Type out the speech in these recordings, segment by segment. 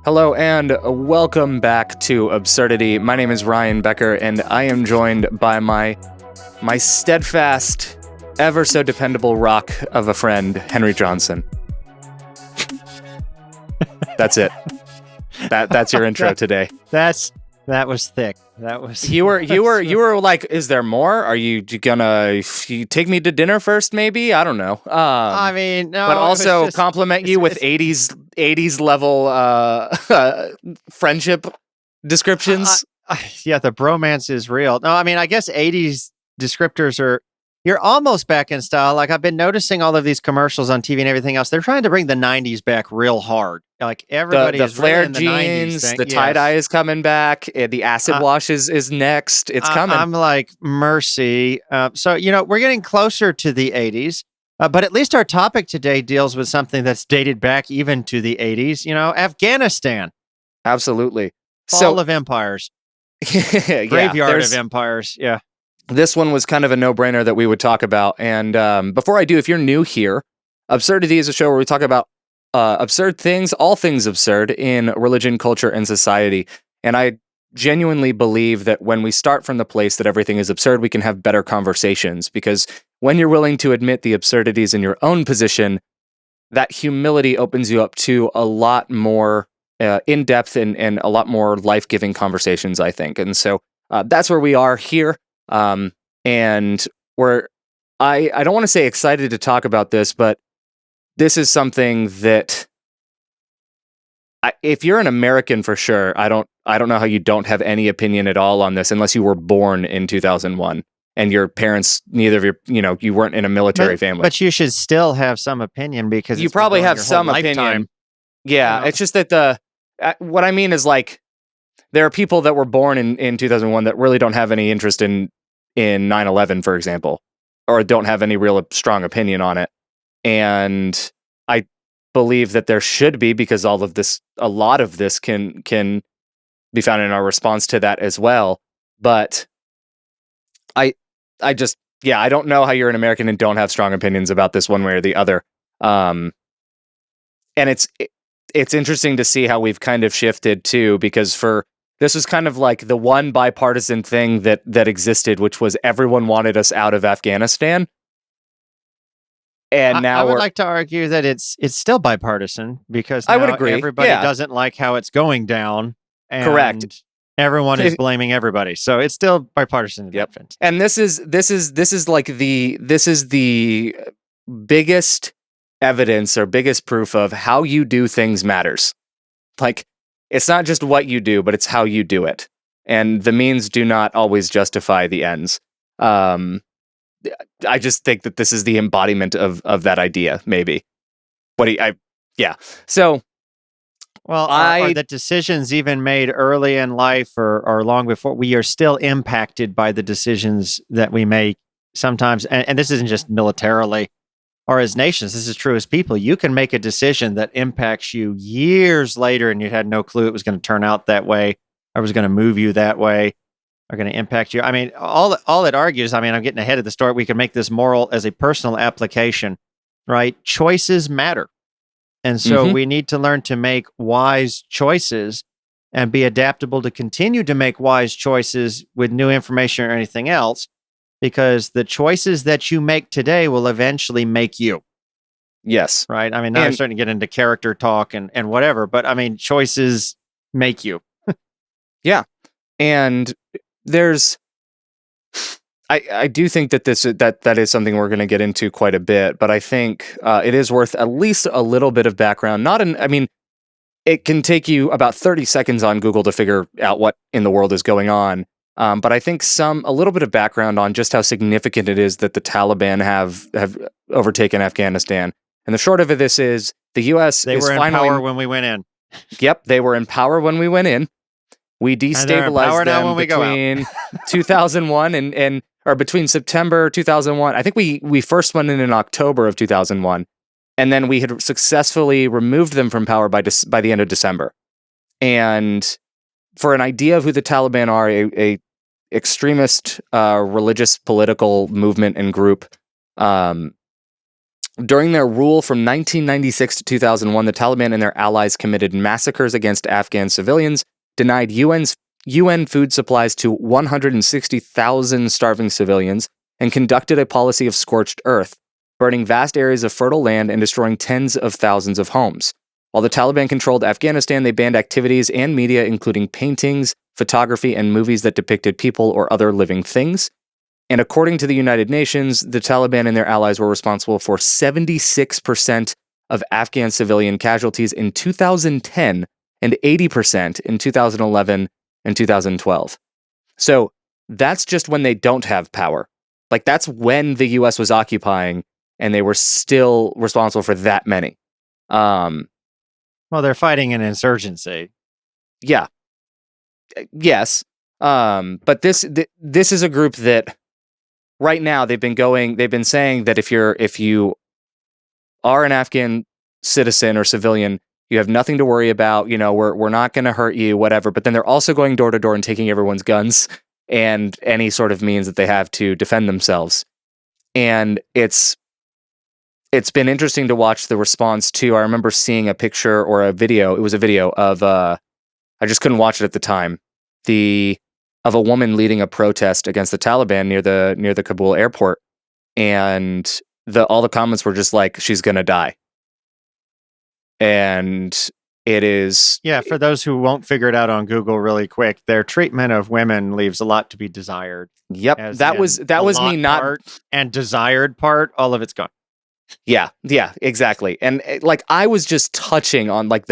Hello and welcome back to Absurdity. My name is Ryan Becker, and I am joined by my steadfast, ever so dependable rock of a friend, Henry Johnson. That's it. That's your intro today. That was thick. That was You were like, is there more? Are you gonna take me to dinner first? Maybe, I don't know. I mean, no, but also just, compliment you with 80s level friendship descriptions. Yeah, the bromance is real. No, I mean, I guess 80s descriptors are. You're almost back in style. Like, I've been noticing all of these commercials on TV and everything else. They're trying to bring the 90s back real hard. Like, everybody the is flared really in the 90s jeans, thing. the tie-dye is coming back. The acid wash is next. It's coming. I'm like, mercy. So, we're getting closer to the 80s. But at least our topic today deals with something that's dated back even to the 80s. Afghanistan. Absolutely. Fall of empires. Graveyard of empires. Yeah. This one was kind of a no-brainer that we would talk about. And before I do, if you're new here, Absurdity is a show where we talk about absurd things, all things absurd in religion, culture, and society. And I genuinely believe that when we start from the place that everything is absurd, we can have better conversations. Because when you're willing to admit the absurdities in your own position, that humility opens you up to a lot more in-depth and a lot more life-giving conversations, I think. And so that's where we are here. And I don't want to say excited to talk about this, but this is something that if you're an American for sure, I don't know how you don't have any opinion at all on this unless you were born in 2001 and your parents, neither of you weren't in a military family. But you should still have some opinion because you probably have some opinion. Yeah. It's just that what I mean is, like, there are people that were born in 2001 that really don't have any interest in 9/11, for example, or don't have any real strong opinion on it. And I believe that there should be, because a lot of this can be found in our response to that as well. But I don't know how you're an American and don't have strong opinions about this one way or the other. And it's interesting to see how we've kind of shifted too, because this was kind of like the one bipartisan thing that existed, which was everyone wanted us out of Afghanistan. And now I would like to argue that it's still bipartisan, because I would agree. Everybody doesn't like how it's going down. And correct. Everyone is blaming everybody, so it's still bipartisan. Yep. And this is the biggest evidence or biggest proof of how you do things matters. Like, it's not just what you do, but it's how you do it. And the means do not always justify the ends. I just think that this is the embodiment of that idea, maybe. So, well, are the decisions even made early in life or long before? We are still impacted by the decisions that we make sometimes. And this isn't just militarily or as nations. This is true as people. You can make a decision that impacts you years later, and you had no clue it was going to turn out that way, or was going to move you that way, or going to impact you. I mean, all it argues, I'm getting ahead of the story. We can make this moral as a personal application, right? Choices matter. And so we need to learn to make wise choices and be adaptable to continue to make wise choices with new information or anything else, because the choices that you make today will eventually make you. Yes. Right? I mean, now I'm starting to get into character talk and whatever, but I mean, choices make you. Yeah. And I do think that that is something we're going to get into quite a bit, but I think it is worth at least a little bit of background. It can take you about 30 seconds on Google to figure out what in the world is going on. But I think a little bit of background on just how significant it is that the Taliban have overtaken Afghanistan. And the short of it, this is the U.S. They were in power when we went in. Yep, they were in power when we went in. We destabilized them between 2001 or between September 2001. I think we first went in October of 2001, and then we had successfully removed them from power by the end of December. And for an idea of who the Taliban are, a extremist religious political movement and group, During their rule from 1996 to 2001, the Taliban and their allies committed massacres against Afghan civilians, denied UN food supplies to 160,000 starving civilians, and conducted a policy of scorched earth, burning vast areas of fertile land and destroying tens of thousands of homes. While the Taliban controlled Afghanistan, they banned activities and media, including paintings, photography, and movies that depicted people or other living things. And according to the United Nations, the Taliban and their allies were responsible for 76% of Afghan civilian casualties in 2010 and 80% in 2011 and 2012. So that's just when they don't have power. Like, that's when the US was occupying and they were still responsible for that many. Well, they're fighting an insurgency. Yeah. Yes. But this is a group that right now they've been saying that if you are an Afghan citizen or civilian, you have nothing to worry about, we're not going to hurt you, whatever. But then they're also going door to door and taking everyone's guns and any sort of means that they have to defend themselves. And it's been interesting to watch the response too. I remember seeing a picture or a video. It was a video of I just couldn't watch it at the time. Of a woman leading a protest against the Taliban near the Kabul airport, and all the comments were just like, she's gonna die. And it is... Yeah, for those who won't figure it out on Google really quick, their treatment of women leaves a lot to be desired. Yep, that was me not... Part and desired part, all of it's gone. Yeah, exactly. And like, I was just touching on like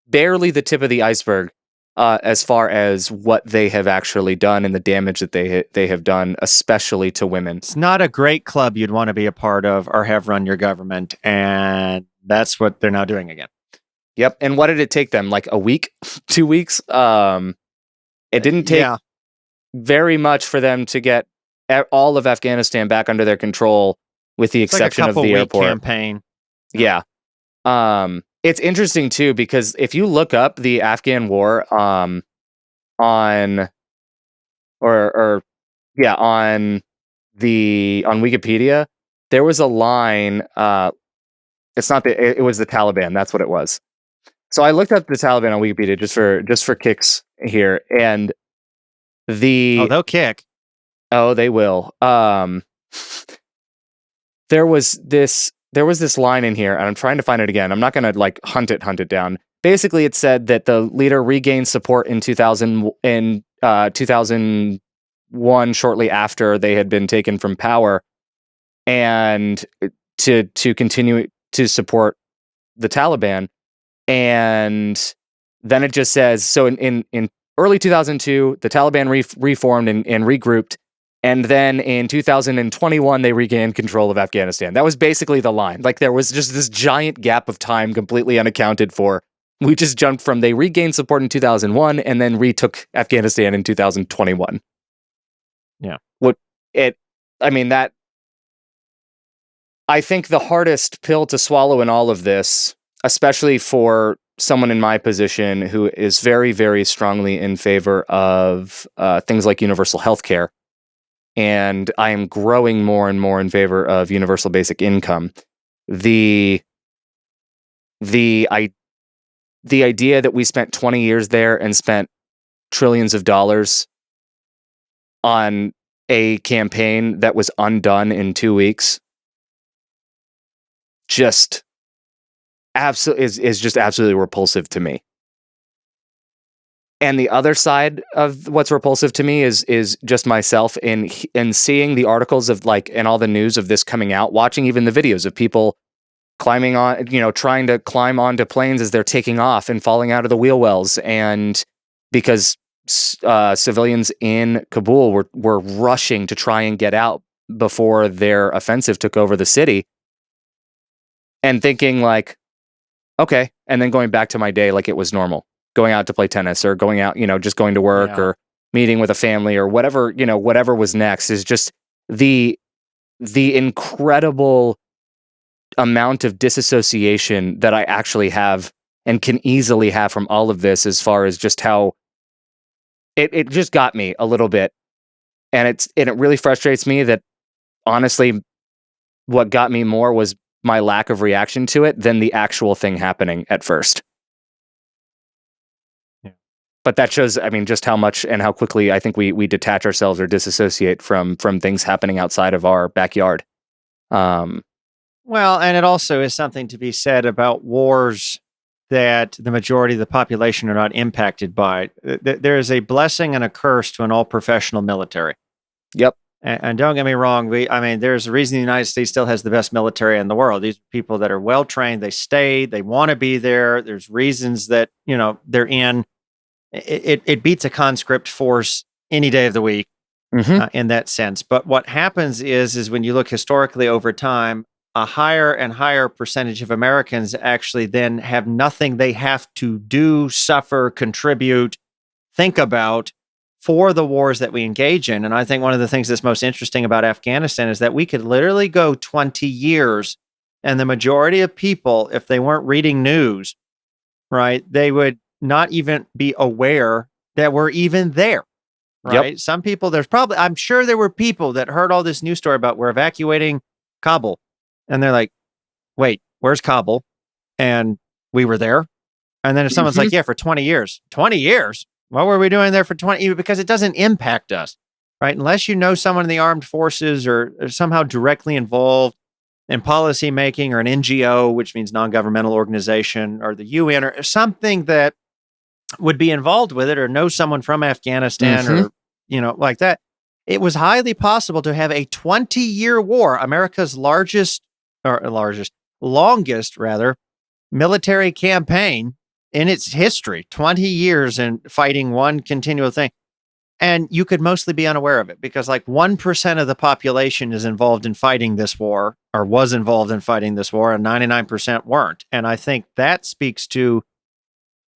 barely the tip of the iceberg as far as what they have actually done and the damage that they have done, especially to women. It's not a great club you'd want to be a part of or have run your government, and that's what they're now doing again. Yep. And what did it take them? Like a week, 2 weeks? It didn't take very much for them to get all of Afghanistan back under their control, with the exception of the airport campaign. Yeah. It's interesting too, because if you look up the Afghan war on Wikipedia, there was a line. It was the Taliban. That's what it was. So I looked up the Taliban on Wikipedia just for kicks here, and they'll kick. Oh, they will. There was this line in here, and I'm trying to find it again. I'm not going to like hunt it down. Basically, it said that the leader regained support in 2001, shortly after they had been taken from power, and to continue to support the Taliban. And then it just says, so in early 2002, the Taliban reformed and regrouped. And then in 2021, they regained control of Afghanistan. That was basically the line. Like, there was just this giant gap of time completely unaccounted for. We just jumped from they regained support in 2001 and then retook Afghanistan in 2021. Yeah. I think the hardest pill to swallow in all of this, especially for someone in my position who is very, very strongly in favor of things like universal health care, and I am growing more and more in favor of universal basic income. The idea that we spent 20 years there and spent trillions of dollars on a campaign that was undone in 2 weeks just is just absolutely repulsive to me. And the other side of what's repulsive to me is just myself in seeing the articles of and all the news of this coming out, watching even the videos of people climbing on, trying to climb onto planes as they're taking off and falling out of the wheel wells. And because civilians in Kabul were rushing to try and get out before their offensive took over the city, and thinking like, okay, and then going back to my day like it was normal. Going out to play tennis or going out, just going to work or meeting with a family or whatever, whatever was next, is just the incredible amount of disassociation that I actually have and can easily have from all of this, as far as just how it just got me a little bit. And it really frustrates me that, honestly, what got me more was my lack of reaction to it than the actual thing happening at first. Yeah. But that shows, I mean, just how much and how quickly I think we detach ourselves or disassociate from things happening outside of our backyard. Well, and it also is something to be said about wars that the majority of the population are not impacted by. There is a blessing and a curse to an all-professional military. Yep. And don't get me wrong, there's a reason the United States still has the best military in the world. These are people that are well-trained, they stay, they want to be there. There's reasons that, they're in. It beats a conscript force any day of the week in that sense. But what happens is when you look historically over time, a higher and higher percentage of Americans actually then have nothing they have to do, suffer, contribute, think about for the wars that we engage in. And I think one of the things that's most interesting about Afghanistan is that we could literally go 20 years and the majority of people, if they weren't reading news, right, they would not even be aware that we're even there. Right. Yep. Some people, I'm sure there were people that heard all this news story about we're evacuating Kabul. And they're like, wait, where's Kabul? And we were there. And then if someone's like, yeah, for 20 years. 20 years? What were we doing there for 20 years? Because it doesn't impact us, right? Unless you know someone in the armed forces or somehow directly involved in policy making or an NGO, which means non-governmental organization, or the UN or something that would be involved with it, or know someone from Afghanistan or, like that. It was highly possible to have a 20-year war, America's longest military campaign in its history, 20 years and fighting one continual thing. And you could mostly be unaware of it because like 1% of the population is involved in fighting this war or was involved in fighting this war and 99% weren't. And I think that speaks to,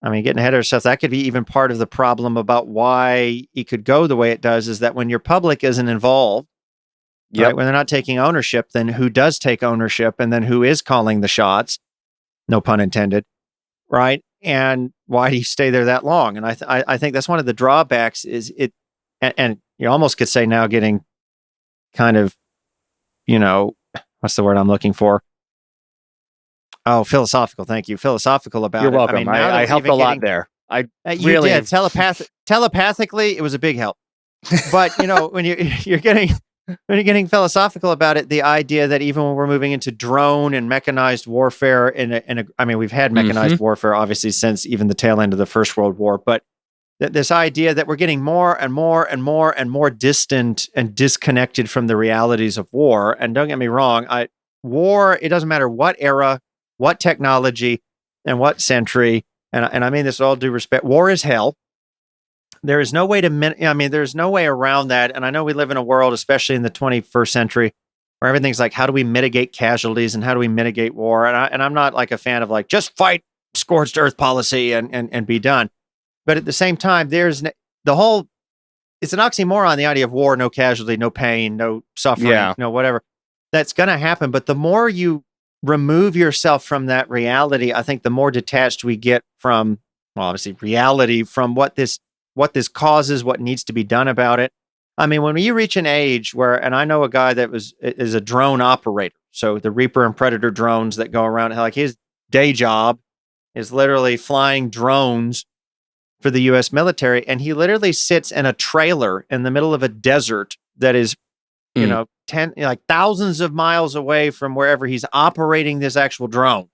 getting ahead of ourselves, that could be even part of the problem about why it could go the way it does is that when your public isn't involved, right, when they're not taking ownership, then who does take ownership and then who is calling the shots? No pun intended, right? And why do you stay there that long? And I think that's one of the drawbacks is it, and you almost could say now getting kind of, what's the word I'm looking for? Oh, philosophical. Thank you. Philosophical about You're it. welcome. I helped a lot there. You really did. Telepathically, it was a big help. But when you're getting philosophical about it, the idea that even when we're moving into drone and mechanized warfare, we've had mechanized warfare obviously since even the tail end of the First World War, but this idea that we're getting more and more and more and more distant and disconnected from the realities of war. And don't get me wrong, war, it doesn't matter what era, what technology, and what century, and I mean this with all due respect, war is hell. There is no way there's no way around that. And I know we live in a world, especially in the 21st century, where everything's like, how do we mitigate casualties and how do we mitigate war? And I'm not like a fan of like, just fight scorched earth policy and be done. But at the same time, there's it's an oxymoron, the idea of war, no casualty, no pain, no suffering, no whatever. That's going to happen. But the more you remove yourself from that reality, I think the more detached we get from, well, obviously reality, from what this causes, what needs to be done about it. I mean, when you reach an age where, and I know a guy that is a drone operator, so the Reaper and Predator drones that go around, like his day job is literally flying drones for the U.S. military, and he literally sits in a trailer in the middle of a desert that is, thousands of miles away from wherever he's operating this actual drone.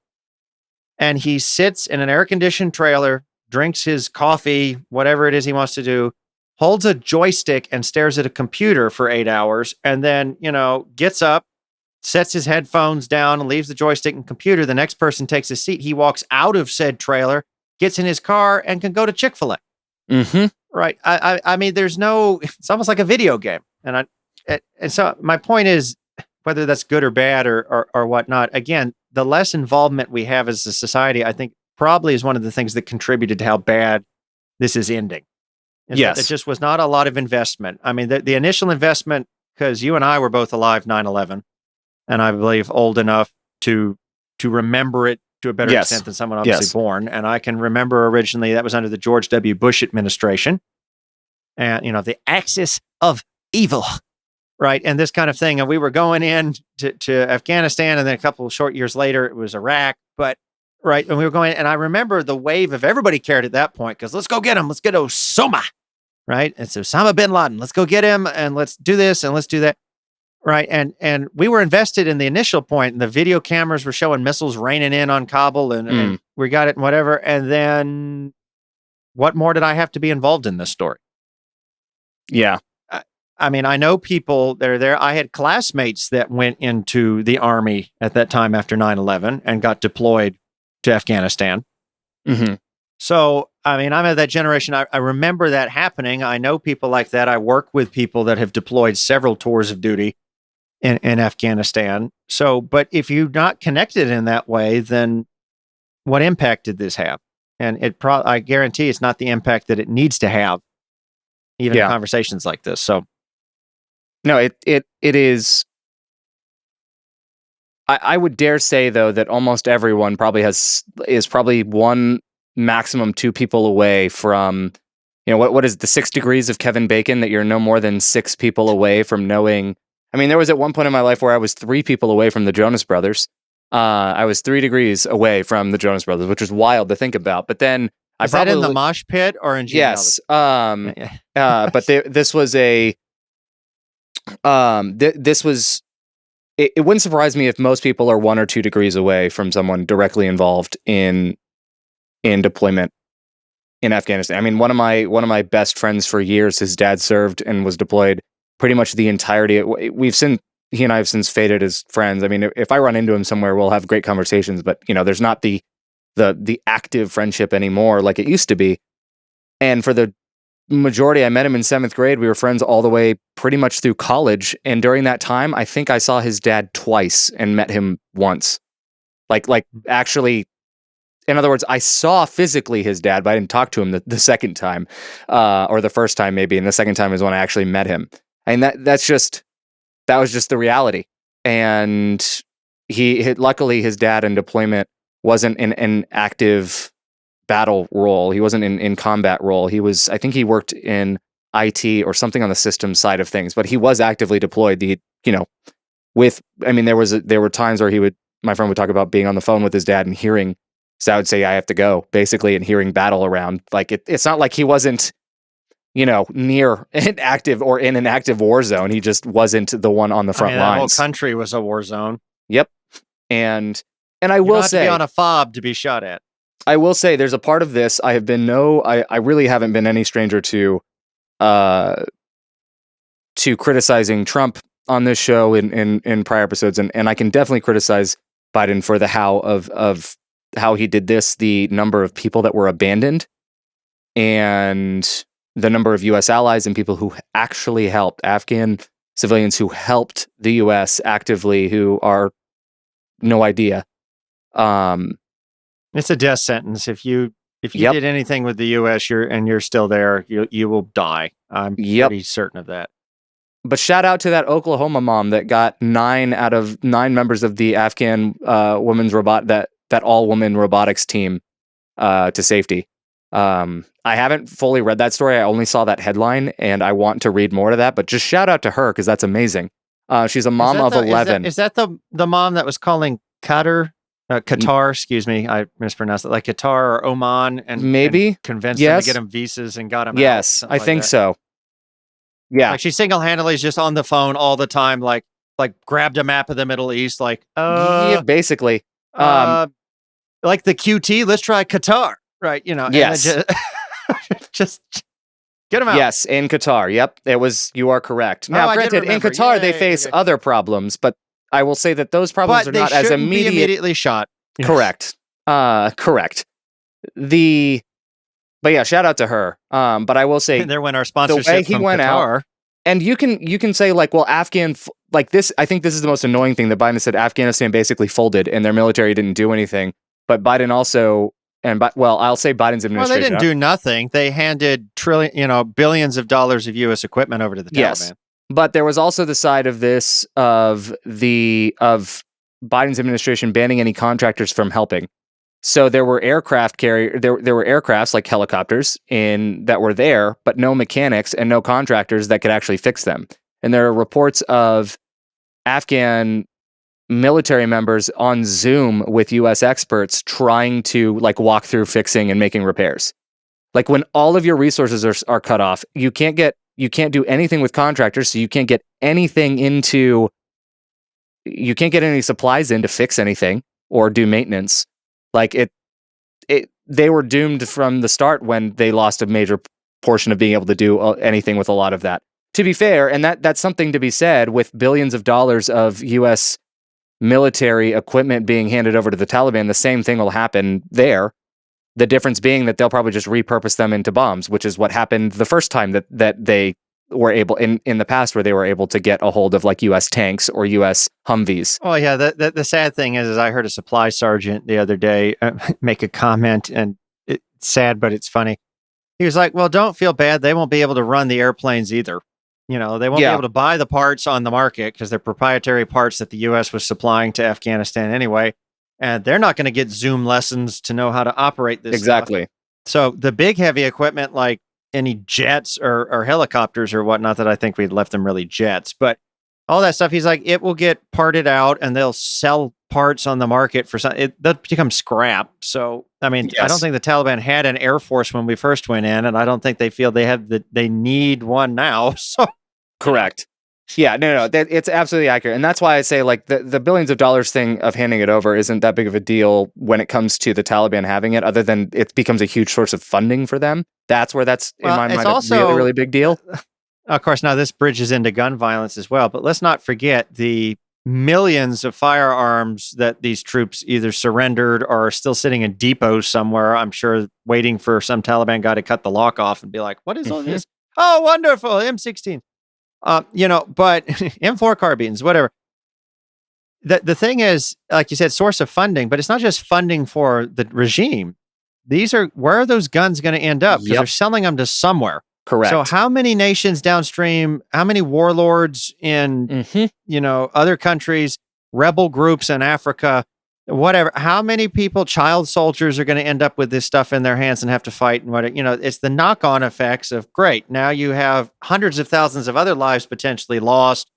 And he sits in an air-conditioned trailer, drinks his coffee, whatever it is he wants to do, holds a joystick and stares at a computer for 8 hours, and then, gets up, sets his headphones down and leaves the joystick and computer. The next person takes his seat. He walks out of said trailer, gets in his car, and can go to Chick-fil-A. Right. I mean, it's almost like a video game. And so my point is, whether that's good or bad or whatnot, again, the less involvement we have as a society, I think probably is one of the things that contributed to how bad this is ending. There just was not a lot of investment. I mean, the initial investment, because you and I were both alive 9/11, and I believe old enough to remember it to a better extent than someone obviously born. And I can remember originally that was under the George W. Bush administration. And, the axis of evil, right? And this kind of thing. And we were going in to Afghanistan, and then a couple of short years later, it was Iraq. But right, and we were going, and I remember the wave of everybody cared at that point because let's go get him. Let's get Osama, right? It's Osama bin Laden. Let's go get him, and let's do this and let's do that. Right. And we were invested in the initial point, and the video cameras were showing missiles raining in on Kabul, and we got it and whatever. And then what more did I have to be involved in this story? Yeah. I mean, I know people that are there. I had classmates that went into the Army at that time after 9/11 and got deployed to Afghanistan. Mm-hmm. So, I mean, I'm of that generation. I remember that happening. I know people like that. I work with people that have deployed several tours of duty in Afghanistan. So, but if you're not connected in that way, then what impact did this have? And I guarantee it's not the impact that it needs to have, even in conversations like this. So, no, it is. I would dare say though that almost everyone probably is probably one, maximum two people away from, what is the 6 degrees of Kevin Bacon, that you're no more than 6 people away from knowing. I mean, there was at one point in my life where I was 3 people away from the Jonas Brothers. I was 3 degrees away from the Jonas Brothers, which was wild to think about. But then is that in the mosh pit or in genealogy? Yes. But this was a. This was. It wouldn't surprise me if most people are 1 or 2 degrees away from someone directly involved in deployment in Afghanistan. I mean, one of my best friends for years, his dad served and was deployed pretty much the entirety. He and I have since faded as friends. I mean, if I run into him somewhere, we'll have great conversations, but there's not the active friendship anymore like it used to be. And for the majority, I met him in 7th grade. We were friends all the way pretty much through college. And during that time, I think I saw his dad twice and met him once. Like actually, in other words, I saw physically his dad, but I didn't talk to him the second time, or the first time maybe. And the second time is when I actually met him. And that was just the reality. And luckily his dad in deployment wasn't in an active battle role. He wasn't in combat role. I think he worked in IT or something on the systems side of things, but he was actively deployed. There were times where my friend would talk about being on the phone with his dad and hearing, so I would say, I have to go, basically, and hearing battle around. Like it's not like he wasn't, near an active or in an active war zone. He just wasn't the one on the front lines. The whole country was a war zone. Yep. And I will say, have to be on a fob to be shot at. I will say there's a part of this I really haven't been any stranger to criticizing Trump on this show in prior episodes, and I can definitely criticize Biden for the how of how he did this, the number of people that were abandoned, and the number of U.S. allies and people who actually helped, Afghan civilians who helped the U.S. actively, who are no idea. It's a death sentence. If you did anything with the U.S. you're still there, you will die. I'm pretty certain of that. But shout out to that Oklahoma mom that got 9 out of 9 members of the Afghan women's that all-woman robotics team to safety. I haven't fully read that story. I only saw that headline, and I want to read more of that. But just shout out to her because that's amazing. She's a mom of 11. Is that the mom that was calling Qatar, excuse me, I mispronounced it, like Qatar or Oman, and maybe and convinced them to get them visas and got them out? Yes, I think so. Yeah. Like she single-handedly is just on the phone all the time, like grabbed a map of the Middle East, yeah, basically. Like the QT, let's try Qatar, right? Yes. Just get them out. Yes, in Qatar. Yep, you are correct. Now, granted, in Qatar, they face other problems, but I will say that those problems are not as immediate. Be immediately shot. Correct. Correct. But yeah, shout out to her. But I will say, there went our sponsorship the way he from went Qatar. Out, and you can say Afghan, this. I think this is the most annoying thing that Biden said. Afghanistan basically folded, and their military didn't do anything. But Biden also, I'll say Biden's administration. Well, they didn't do nothing. They handed billions of dollars of U.S. equipment over to the Taliban. Yes. But there was also the side of this of Biden's administration banning any contractors from helping. So there were there were aircrafts like helicopters that were there, but no mechanics and no contractors that could actually fix them. and there are reports of Afghan military members on Zoom with US experts trying to like walk through fixing and making repairs. Like when all of your resources are cut off, you can't do anything with contractors, so you can't get anything you can't get any supplies in to fix anything or do maintenance. Like they were doomed from the start when they lost a major portion of being able to do anything with a lot of that. To be fair, and that's something to be said, with billions of dollars of US military equipment being handed over to the Taliban, the same thing will happen there. The difference being that they'll probably just repurpose them into bombs, which is what happened the first time that they were able in the past, where they were able to get a hold of like US tanks or US Humvees. Oh yeah, the sad thing is I heard a supply sergeant the other day make a comment, and it's sad, but it's funny. He was like, "Well, don't feel bad. They won't be able to run the airplanes either. They won't be able to buy the parts on the market because they're proprietary parts that the U.S. was supplying to Afghanistan anyway, and they're not going to get Zoom lessons to know how to operate this Exactly. stuff. So the big heavy equipment, like any jets or helicopters or whatnot, that I think we'd left them really jets, but all that stuff, he's like, it will get parted out and they'll sell parts on the market for something. They'll become scrap. So, I mean, I don't think the Taliban had an air force when we first went in, and I don't think they feel they need one now. So, correct. Yeah, no, it's absolutely accurate. And that's why I say like the billions of dollars thing of handing it over isn't that big of a deal when it comes to the Taliban having it, other than it becomes a huge source of funding for them. That's where that's in my mind also a really, really big deal. Of course, now this bridges into gun violence as well, but let's not forget the millions of firearms that these troops either surrendered or are still sitting in depots somewhere, I'm sure, waiting for some Taliban guy to cut the lock off and be like, what is all this? Oh, wonderful, M16. But M4 carbines, whatever. The thing is, like you said, source of funding, but it's not just funding for the regime. Where are those guns going to end up? Because they're selling them to somewhere. Correct. So how many nations downstream, how many warlords in, other countries, rebel groups in Africa, whatever, how many people, child soldiers, are going to end up with this stuff in their hands and have to fight and whatever? It's the knock-on effects of, great, now you have hundreds of thousands of other lives potentially lost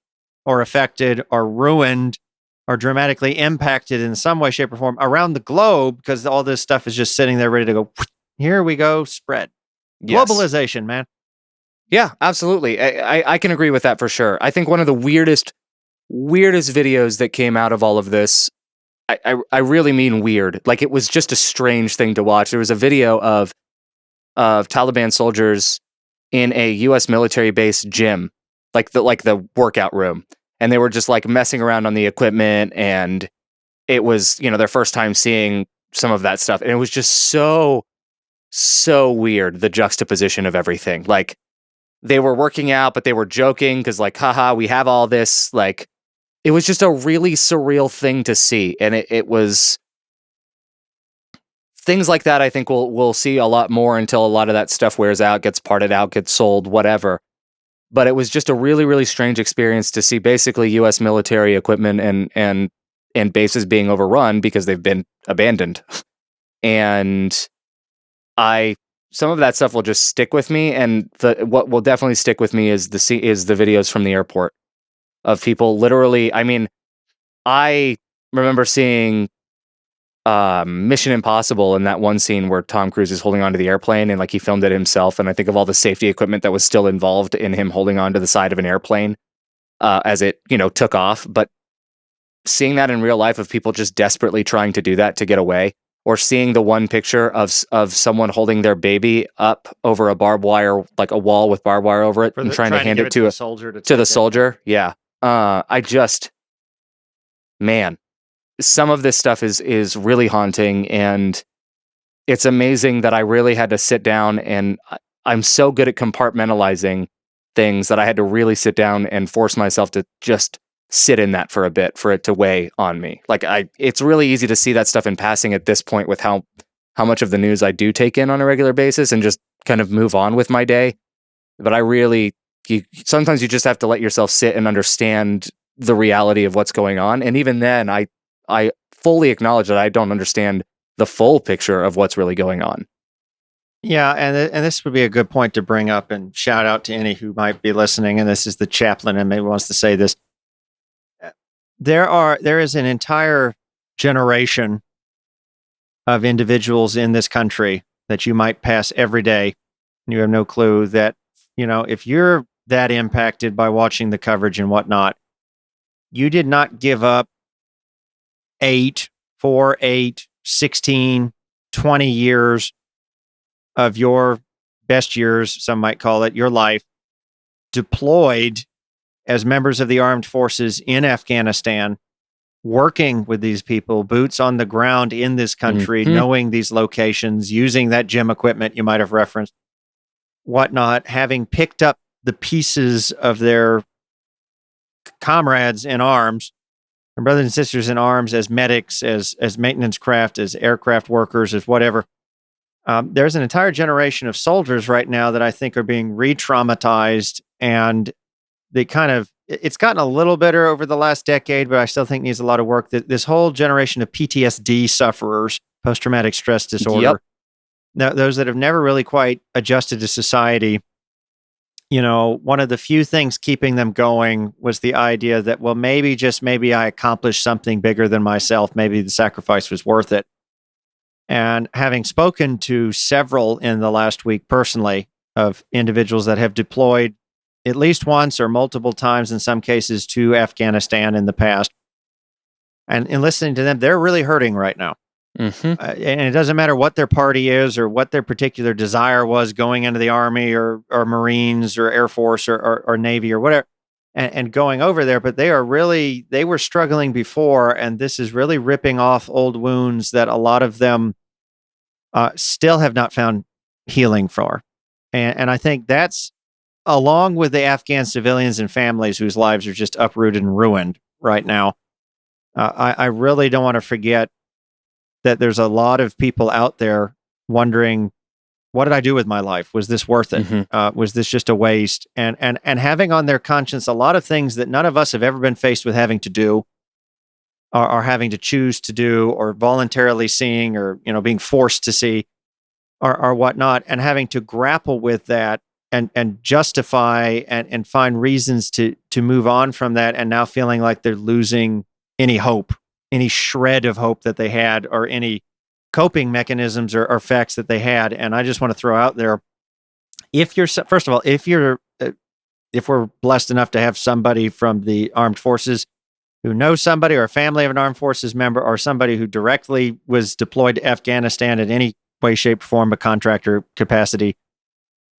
or affected or ruined or dramatically impacted in some way, shape, or form around the globe because all this stuff is just sitting there ready to go, here we go, spread. Yes. Globalization, man. Yeah, absolutely. I can agree with that for sure. I think one of the weirdest videos that came out of all of this, I really mean weird. Like, it was just a strange thing to watch. There was a video of Taliban soldiers in a U.S. military base gym, like the workout room, and they were just like messing around on the equipment, and it was their first time seeing some of that stuff, and it was just so weird, the juxtaposition of everything. Like, they were working out, but they were joking because, like, haha, we have all this. Like, it was just a really surreal thing to see. And it was things like that. I think we'll see a lot more until a lot of that stuff wears out, gets parted out, gets sold, whatever. But it was just a really, really strange experience to see basically U.S. military equipment and bases being overrun because they've been abandoned. And some of that stuff will just stick with me, and what will definitely stick with me is the videos from the airport of people literally. I mean, I remember seeing Mission Impossible in that one scene where Tom Cruise is holding onto the airplane and like he filmed it himself, and I think of all the safety equipment that was still involved in him holding onto the side of an airplane as it took off. But seeing that in real life of people just desperately trying to do that to get away. Or seeing the one picture of someone holding their baby up over a barbed wire, like a wall with barbed wire over it, and trying to hand it to the soldier. Yeah. Man, some of this stuff is really haunting, and it's amazing that I really had to sit down, and I'm so good at compartmentalizing things that I had to really sit down and force myself to just sit in that for a bit, for it to weigh on me. Like, it's really easy to see that stuff in passing at this point with how much of the news I do take in on a regular basis and just kind of move on with my day. But sometimes you just have to let yourself sit and understand the reality of what's going on. And even then, I fully acknowledge that I don't understand the full picture of what's really going on. Yeah, and this would be a good point to bring up and shout out to any who might be listening. And this is the chaplain, and maybe wants to say this. There is an entire generation of individuals in this country that you might pass every day, and you have no clue that, if you're that impacted by watching the coverage and whatnot, you did not give up 8, 4, 8, 16, 20 years of your best years, some might call it, your life, deployed as members of the armed forces in Afghanistan, working with these people, boots on the ground in this country, knowing these locations, using that gym equipment you might have referenced, whatnot, having picked up the pieces of their comrades in arms, and brothers and sisters in arms, as medics, as maintenance craft, as aircraft workers, as whatever. There's an entire generation of soldiers right now that I think are being re-traumatized, and it's gotten a little better over the last decade, but I still think needs a lot of work. This whole generation of PTSD sufferers, post-traumatic stress disorder, those that have never really quite adjusted to society. One of the few things keeping them going was the idea that, well, maybe, just maybe, I accomplished something bigger than myself. Maybe the sacrifice was worth it. And having spoken to several in the last week personally of individuals that have deployed at least once or multiple times, in some cases, to Afghanistan in the past, and in listening to them, they're really hurting right now. And it doesn't matter what their party is or what their particular desire was going into the Army or Marines or Air Force or Navy or whatever, and going over there. But they were struggling before, and this is really ripping off old wounds that a lot of them still have not found healing for. And I think that's, along with the Afghan civilians and families whose lives are just uprooted and ruined right now. I really don't want to forget that there's a lot of people out there wondering, what did I do with my life? Was this worth it? Was this just a waste? And having on their conscience a lot of things that none of us have ever been faced with having to do, or having to choose to do, or voluntarily seeing, or being forced to see, or whatnot, and having to grapple with that and justify and find reasons to move on from that, and now feeling like they're losing any hope, any shred of hope that they had, or any coping mechanisms or facts that they had. And I just want to throw out there, first of all, if we're blessed enough to have somebody from the armed forces who knows somebody, or a family of an armed forces member, or somebody who directly was deployed to Afghanistan in any way, shape, form, a contractor capacity,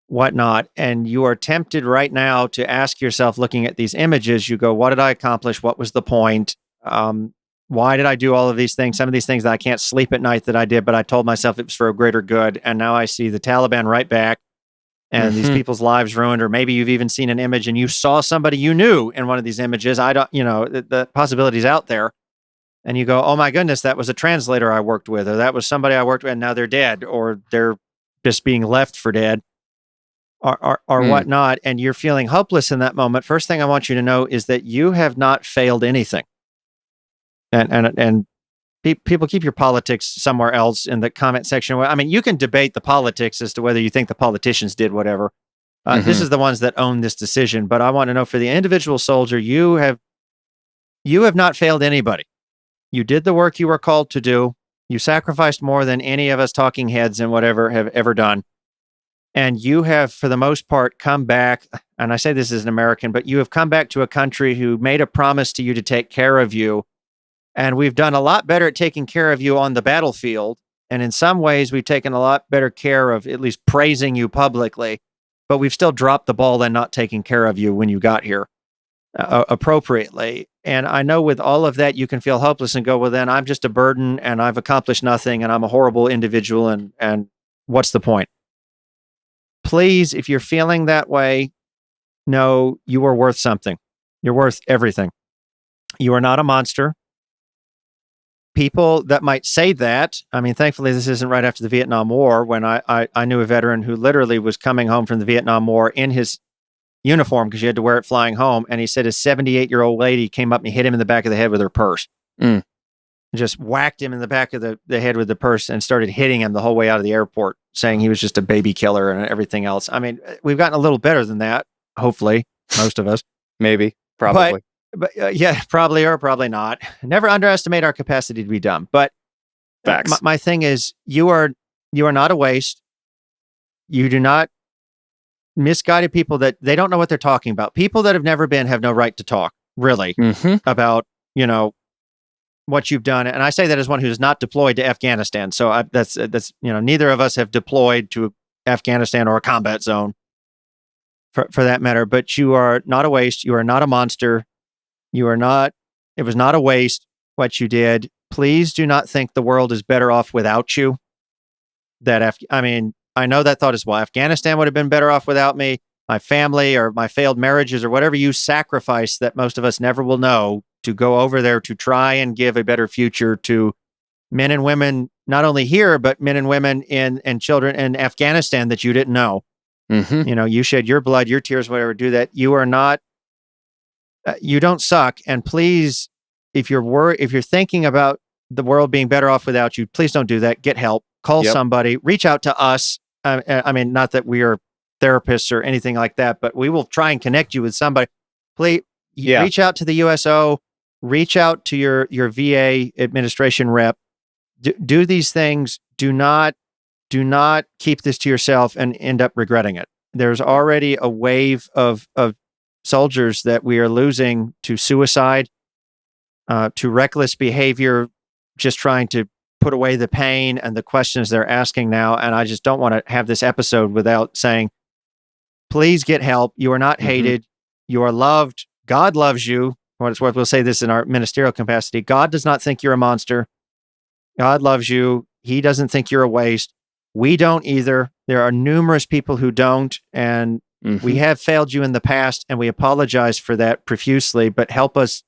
whatnot, and you are tempted right now to ask yourself, looking at these images, you go, what did I accomplish? What was the point? Why did I do all of these things? Some of these things that I can't sleep at night that I did, but I told myself it was for a greater good. And now I see the Taliban right back, and these people's lives ruined. Or maybe you've even seen an image and you saw somebody you knew in one of these images. The possibility's out there. And you go, oh my goodness, that was a translator I worked with, or that was somebody I worked with, and now they're dead, or they're just being left for dead, or whatnot. And you're feeling hopeless in that moment. First thing I want you to know is that you have not failed anything. And people, keep your politics somewhere else in the comment section. I mean, you can debate the politics as to whether you think the politicians did whatever. This is the ones that own this decision. But I want to know, for the individual soldier, you have not failed anybody. You did the work you were called to do. You sacrificed more than any of us talking heads and whatever have ever done. And you have, for the most part, come back. And I say this as an American, but you have come back to a country who made a promise to you to take care of you. And we've done a lot better at taking care of you on the battlefield. And in some ways, we've taken a lot better care of at least praising you publicly. But we've still dropped the ball and not taking care of you when you got here appropriately. And I know with all of that, you can feel hopeless and go, well, then I'm just a burden and I've accomplished nothing and I'm a horrible individual. And what's the point? Please, if you're feeling that way, know you are worth something. You're worth everything. You are not a monster. People that might say that, I mean, thankfully, this isn't right after the Vietnam War, when I knew a veteran who literally was coming home from the Vietnam War in his uniform, because you had to wear it flying home. And he said a 78-year-old lady came up and hit him in the back of the head with her purse. Just whacked him in the back of the head with the purse and started hitting him the whole way out of the airport. saying he was just a baby killer and everything else. I mean, we've gotten a little better than that, hopefully, most of us. Maybe, probably. But yeah, probably or probably not. Never underestimate our capacity to be dumb. But Facts. My thing is, you are not a waste. You do not misguided people that they don't know what they're talking about. People that have never been have no right to talk, really, about, what you've done. And I say that as one who's not deployed to Afghanistan. So that's neither of us have deployed to Afghanistan or a combat zone for that matter. But you are not a waste. You are not a monster. It was not a waste what you did. Please do not think the world is better off without you. I know that thought as well. Afghanistan would have been better off without me, my family, or my failed marriages, or whatever you sacrifice that most of us never will know to go over there to try and give a better future to men and women, not only here, but men and women and children in Afghanistan that you didn't know. You shed your blood, your tears, whatever, do that. You are not, you don't suck. And please, if you're thinking about the world being better off without you, please don't do that. Get help, call somebody, reach out to us. Not that we are therapists or anything like that, but we will try and connect you with somebody. Please reach out to the USO, reach out to your VA administration rep. Do these things. Do not keep this to yourself and end up regretting it. There's already a wave of soldiers that we are losing to suicide, to reckless behavior, just trying to put away the pain and the questions they're asking now. And I just don't want to have this episode without saying, please get help. You are not hated. You are loved. God loves you. For what it's worth, we'll say this in our ministerial capacity. God does not think you're a monster. God loves you. He doesn't think you're a waste. We don't either. There are numerous people who don't. And we have failed you in the past, and we apologize for that profusely, but help us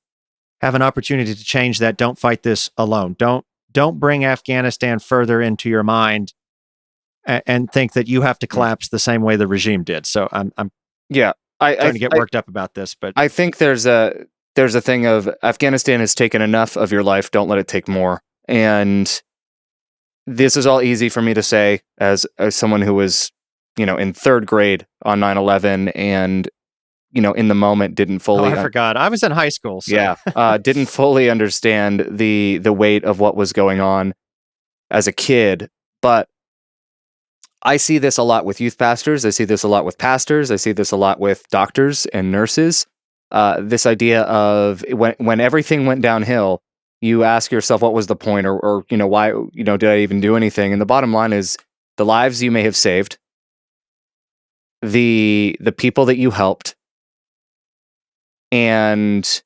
have an opportunity to change that. Don't fight this alone. Don't bring Afghanistan further into your mind and think that you have to collapse the same way the regime did. So I'm trying to get worked up about this, but I think there's a thing of Afghanistan has taken enough of your life. Don't let it take more. And this is all easy for me to say as someone who was, in third grade on 9/11 and, in the moment didn't fully. I forgot. I was in high school. So. Yeah. Didn't fully understand the weight of what was going on as a kid. But I see this a lot with youth pastors. I see this a lot with pastors. I see this a lot with doctors and nurses. This idea of when everything went downhill, you ask yourself, what was the point, or why, did I even do anything? And the bottom line is the lives you may have saved, the people that you helped, and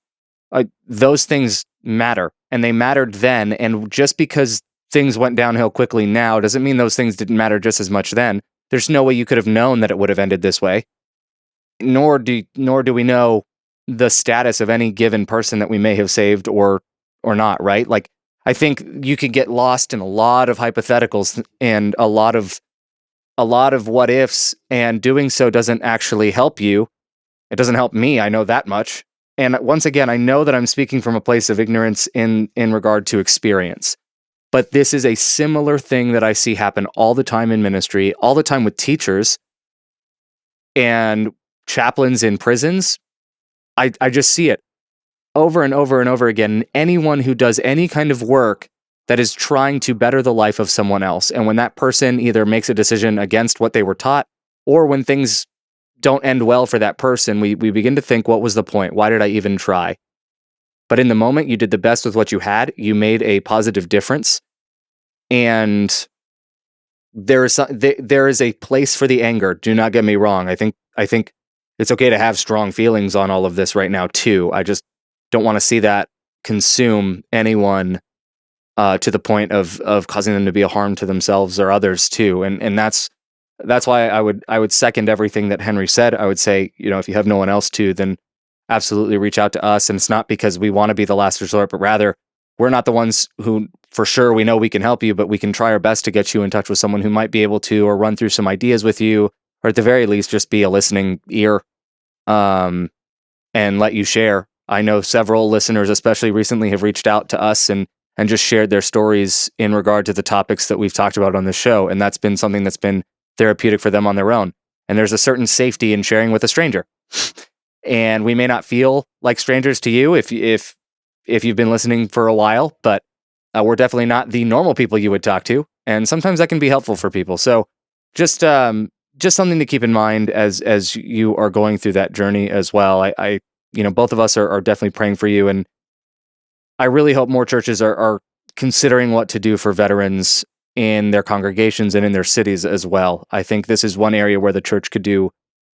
those things matter, and they mattered then. And just because things went downhill quickly now doesn't mean those things didn't matter just as much then. There's no way you could have known that it would have ended this way. Nor do we know the status of any given person that we may have saved or not, right? Like, I think you could get lost in a lot of hypotheticals and a lot of what ifs, and doing so doesn't actually help you. It doesn't help me. I know that much. And once again, I know that I'm speaking from a place of ignorance in regard to experience. But this is a similar thing that I see happen all the time in ministry, all the time with teachers and chaplains in prisons. I just see it over and over and over again. Anyone who does any kind of work that is trying to better the life of someone else, and when that person either makes a decision against what they were taught, or when things don't end well for that person, we begin to think, what was the point? Why did I even try? But in the moment, you did the best with what you had. You made a positive difference. And there is a place for the anger. Do not get me wrong. I think it's okay to have strong feelings on all of this right now too. I just don't want to see that consume anyone to the point of causing them to be a harm to themselves or others too. And that's why I would second everything that Henry said. I would say, if you have no one else to, then absolutely reach out to us. And it's not because we want to be the last resort, but rather we're not the ones who, for sure, we know we can help you, but we can try our best to get you in touch with someone who might be able to, or run through some ideas with you, or at the very least, just be a listening ear, and let you share. I know several listeners, especially recently, have reached out to us and and just shared their stories in regard to the topics that we've talked about on the show. And that's been something that's been therapeutic for them on their own. And there's a certain safety in sharing with a stranger. And we may not feel like strangers to you if you've been listening for a while, but we're definitely not the normal people you would talk to. And sometimes that can be helpful for people. So just something to keep in mind as you are going through that journey as well. I both of us are definitely praying for you. And I really hope more churches are considering what to do for veterans in their congregations and in their cities as well. I think this is one area where the church could do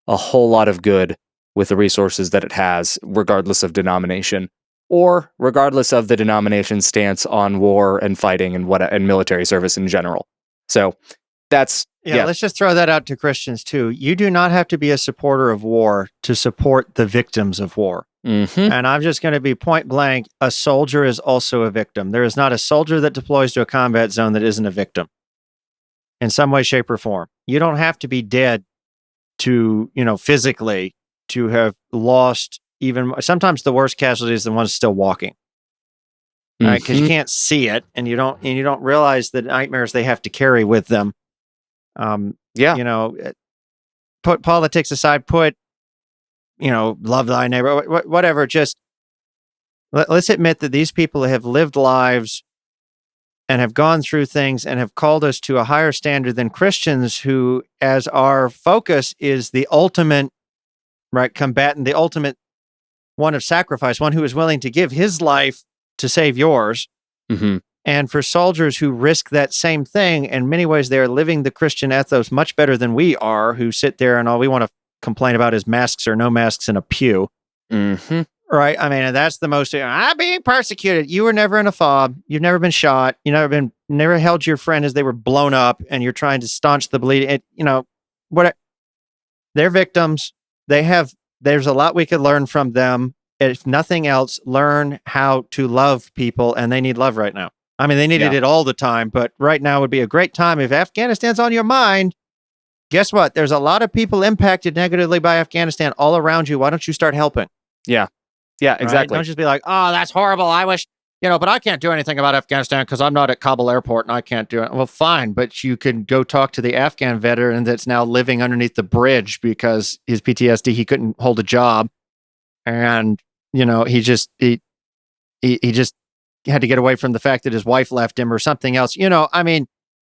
a whole lot of good with the resources that it has, regardless of denomination, or regardless of the denomination's stance on war and fighting and military service in general. So that's let's just throw that out to Christians too. You do not have to be a supporter of war to support the victims of war. Mm-hmm. And I'm just going to be point blank. A soldier is also a victim. There is not a soldier that deploys to a combat zone that isn't a victim in some way, shape, or form. You don't have to be dead to, physically to have lost even. Sometimes the worst casualty is the ones still walking, right? Because you can't see it, and you don't realize the nightmares they have to carry with them. Put politics aside. Love thy neighbor, whatever. Just let's admit that these people have lived lives and have gone through things and have called us to a higher standard than Christians who, as our focus is the ultimate, right, combatant, the ultimate one of sacrifice, one who is willing to give his life to save yours. Mm-hmm. And for soldiers who risk that same thing, in many ways, they are living the Christian ethos much better than we are, who sit there and all we want to complain about is masks or no masks in a pew. Mm-hmm. Right? I mean, and that's the most, I'm being persecuted. You were never in a fob. You've never been shot. You never held your friend as they were blown up and you're trying to staunch the bleeding. They're victims. There's a lot we could learn from them. If nothing else, learn how to love people, and they need love right now. I mean, they needed it all the time, but right now would be a great time. If Afghanistan's on your mind, guess what? There's a lot of people impacted negatively by Afghanistan all around you. Why don't you start helping? Yeah. Yeah, exactly. Right? Don't just be like, oh, that's horrible. I wish, but I can't do anything about Afghanistan because I'm not at Kabul airport and I can't do it. Well, fine, but you can go talk to the Afghan veteran that's now living underneath the bridge because his PTSD, he couldn't hold a job. And, he just had to get away from the fact that his wife left him or something else.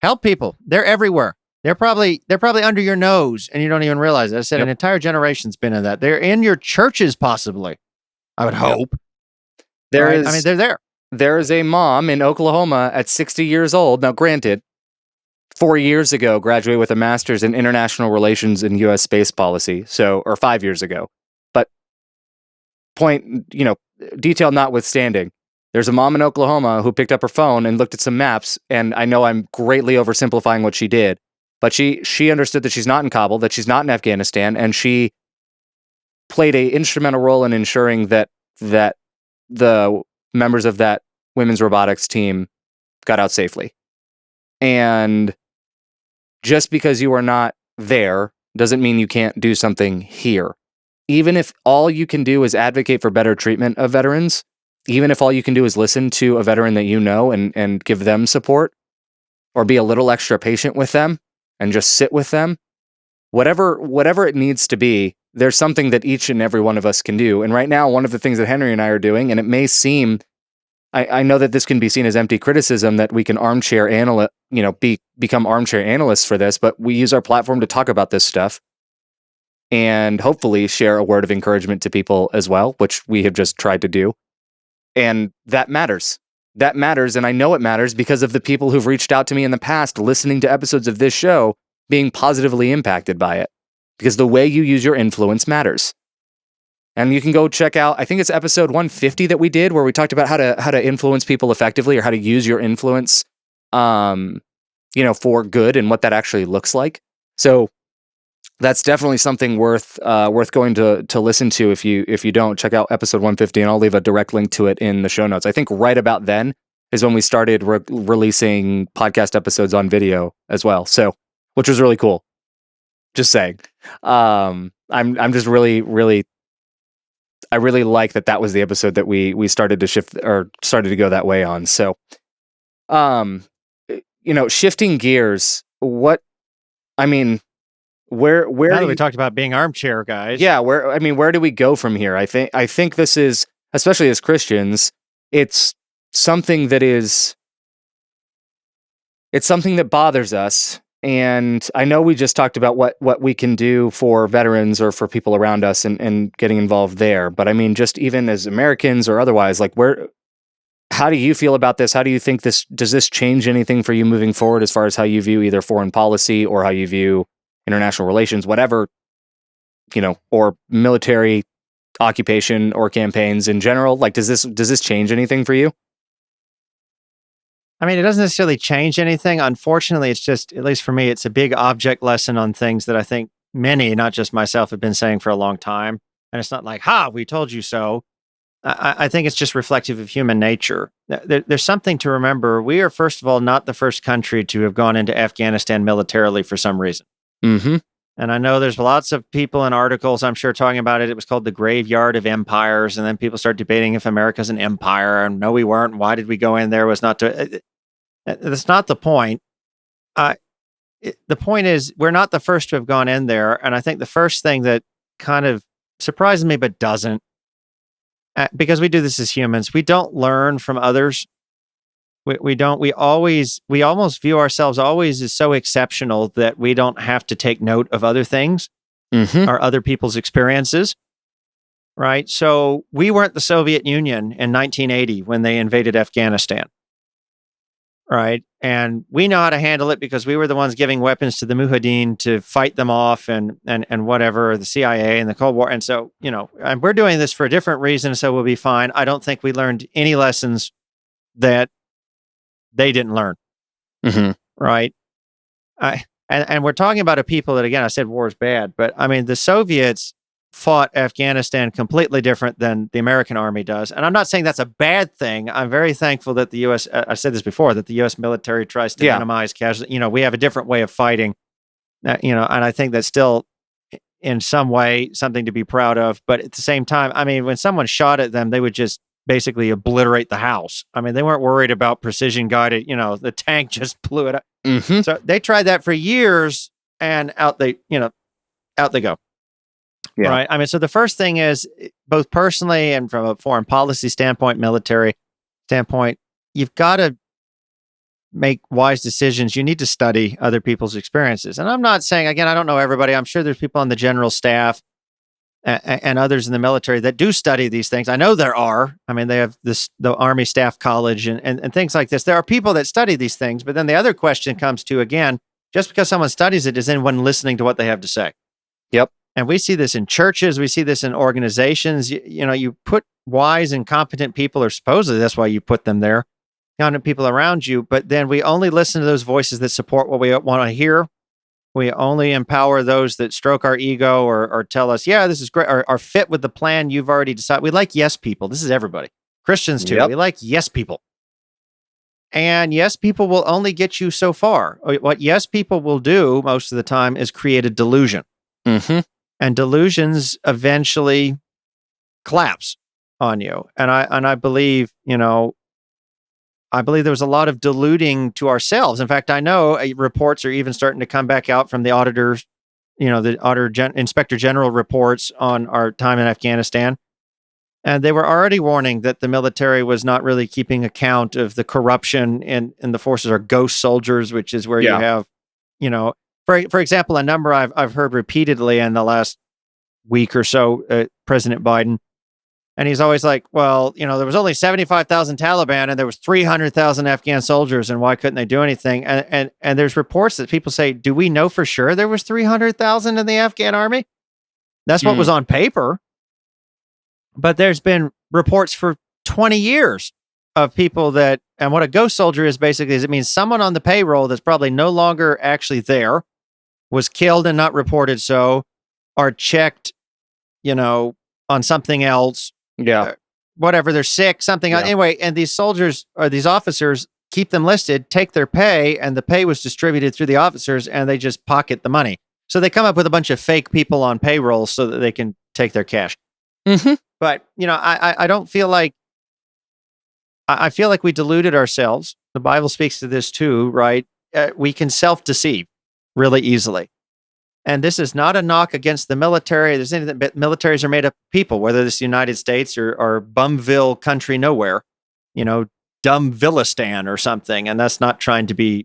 Help people. They're everywhere. They're probably under your nose and you don't even realize it. I said an entire generation's been in that. They're in your churches, possibly. I would hope. They're there. There is a mom in Oklahoma at 60 years old. Now, granted, 4 years ago, graduated with a master's in international relations and U.S. space policy. Or 5 years ago. But detail notwithstanding, there's a mom in Oklahoma who picked up her phone and looked at some maps. And I know I'm greatly oversimplifying what she did. But she understood that she's not in Kabul, that she's not in Afghanistan, and she played an instrumental role in ensuring that the members of that women's robotics team got out safely. And just because you are not there doesn't mean you can't do something here. Even if all you can do is advocate for better treatment of veterans, even if all you can do is listen to a veteran that you know and give them support, or be a little extra patient with them, and just sit with them, whatever it needs to be, there's something that each and every one of us can do. And right now, one of the things that Henry and I are doing, and it may seem, I know that this can be seen as empty criticism, that we can armchair analyst, become armchair analysts for this, but we use our platform to talk about this stuff and hopefully share a word of encouragement to people as well, which we have just tried to do. And that matters. That matters, and I know it matters because of the people who've reached out to me in the past, listening to episodes of this show, being positively impacted by it. Because the way you use your influence matters. And you can go check out, I think it's episode 150 that we did, where we talked about how to influence people effectively, or how to use your influence, for good, and what that actually looks like. So that's definitely something worth going to listen to. If you don't, check out episode 150, and I'll leave a direct link to it in the show notes. I think right about then is when we started releasing podcast episodes on video as well. So, which was really cool. Just saying. I'm just really I really like that was the episode that we started to shift, or started to go that way on. So um, shifting gears. I mean, where now that we talked about being armchair guys, yeah, where do we go from here? I think this is, especially as Christians, it's something that bothers us. And I know we just talked about what we can do for veterans or for people around us and getting involved there. But I mean, just even as Americans or otherwise, like how do you feel about this? How do you think does this change anything for you moving forward as far as how you view either foreign policy or how you view international relations, whatever, or military occupation or campaigns in general? Like, does this change anything for you? I mean, it doesn't necessarily change anything. Unfortunately, it's just, at least for me, it's a big object lesson on things that I think many, not just myself, have been saying for a long time. And it's not like, we told you so. I think it's just reflective of human nature. There's something to remember. We are, first of all, not the first country to have gone into Afghanistan militarily for some reason. Mm-hmm. And I know there's lots of people and articles, I'm sure, talking about it. It was called the graveyard of empires. And then people start debating if America's an empire. And no, we weren't. Why did we go in there? Was not to... That's not the point. The point is, we're not the first to have gone in there. And I think the first thing that kind of surprises me, but doesn't, because we do this as humans, we don't learn from others. We don't. We almost view ourselves always as so exceptional that we don't have to take note of other things or other people's experiences. Right. So we weren't the Soviet Union in 1980 when they invaded Afghanistan. Right. And we know how to handle it because we were the ones giving weapons to the Mujahideen to fight them off and whatever, the CIA and the Cold War. And so, and we're doing this for a different reason, so we'll be fine. I don't think we learned any lessons that they didn't learn. Mm-hmm. Right. And we're talking about a people that, again, I said war is bad, but I mean, the Soviets fought Afghanistan completely different than the American army does. And I'm not saying that's a bad thing. I'm very thankful that the U.S., I said this before, that the U.S. military tries to minimize casualties. We have a different way of fighting, and I think that's still in some way something to be proud of. But at the same time, I mean, when someone shot at them, they would just basically obliterate the house. I mean, they weren't worried about precision guided, the tank just blew it up. Mm-hmm. So they tried that for years and out they go. Yeah. Right. I mean, so the first thing is, both personally and from a foreign policy standpoint, military standpoint, you've got to make wise decisions. You need to study other people's experiences. And I'm not saying, again, I don't know everybody. I'm sure there's people on the general staff and others in the military that do study these things. I know there are. I mean, they have the Army Staff College and things like this. There are people that study these things. But then the other question comes to, again, just because someone studies it, is anyone listening to what they have to say? Yep. And we see this in churches. We see this in organizations. You put wise and competent people, or supposedly that's why you put them there, competent people around you. But then we only listen to those voices that support what we want to hear. We only empower those that stroke our ego or tell us, yeah, this is great, or are fit with the plan you've already decided. We like yes people. This is everybody. Christians too. Yep. We like yes people. And yes people will only get you so far. What yes people will do most of the time is create a delusion. Mm-hmm. And delusions eventually collapse on you. And I believe, there was a lot of deluding to ourselves. In fact, I know reports are even starting to come back out from the auditors, the Inspector General reports on our time in Afghanistan. And they were already warning that the military was not really keeping account of the corruption in the forces, or ghost soldiers, which is where you have, for example, a number I've heard repeatedly in the last week or so, President Biden, and he's always like, well, there was only 75,000 Taliban and there was 300,000 Afghan soldiers, and why couldn't they do anything? And there's reports that people say, do we know for sure there was 300,000 in the Afghan army? That's what was on paper. But there's been reports for 20 years of people and what a ghost soldier is basically is it means someone on the payroll that's probably no longer actually there, was killed and not reported so, are checked, on something else. Yeah. Whatever, they're sick, something. Anyway, and these soldiers or these officers keep them listed, take their pay, and the pay was distributed through the officers, and they just pocket the money. So they come up with a bunch of fake people on payroll so that they can take their cash. Mm-hmm. But, I don't feel like, I feel like we deluded ourselves. the Bible speaks to this too, right? We can self-deceive really easily. And this is not a knock against the military. There's anything, but militaries are made up of people, whether it's the United States or Bumville country nowhere, Dumbvillistan or something. And that's not trying to be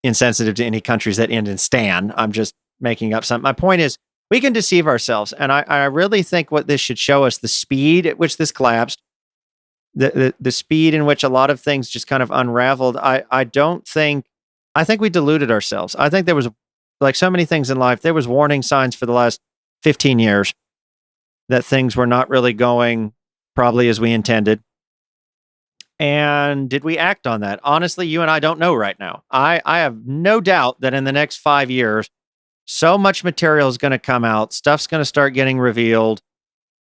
insensitive to any countries that end in stan. I'm just making up something. My point is, we can deceive ourselves. And I really think what this should show us, the speed at which this collapsed, the speed in which a lot of things just kind of unraveled. I think we deluded ourselves. I think there was, like so many things in life, there was warning signs for the last 15 years that things were not really going probably as we intended. And did we act on that? Honestly, you and I don't know right now. I have no doubt that in the next 5 years, so much material is going to come out. Stuff's going to start getting revealed.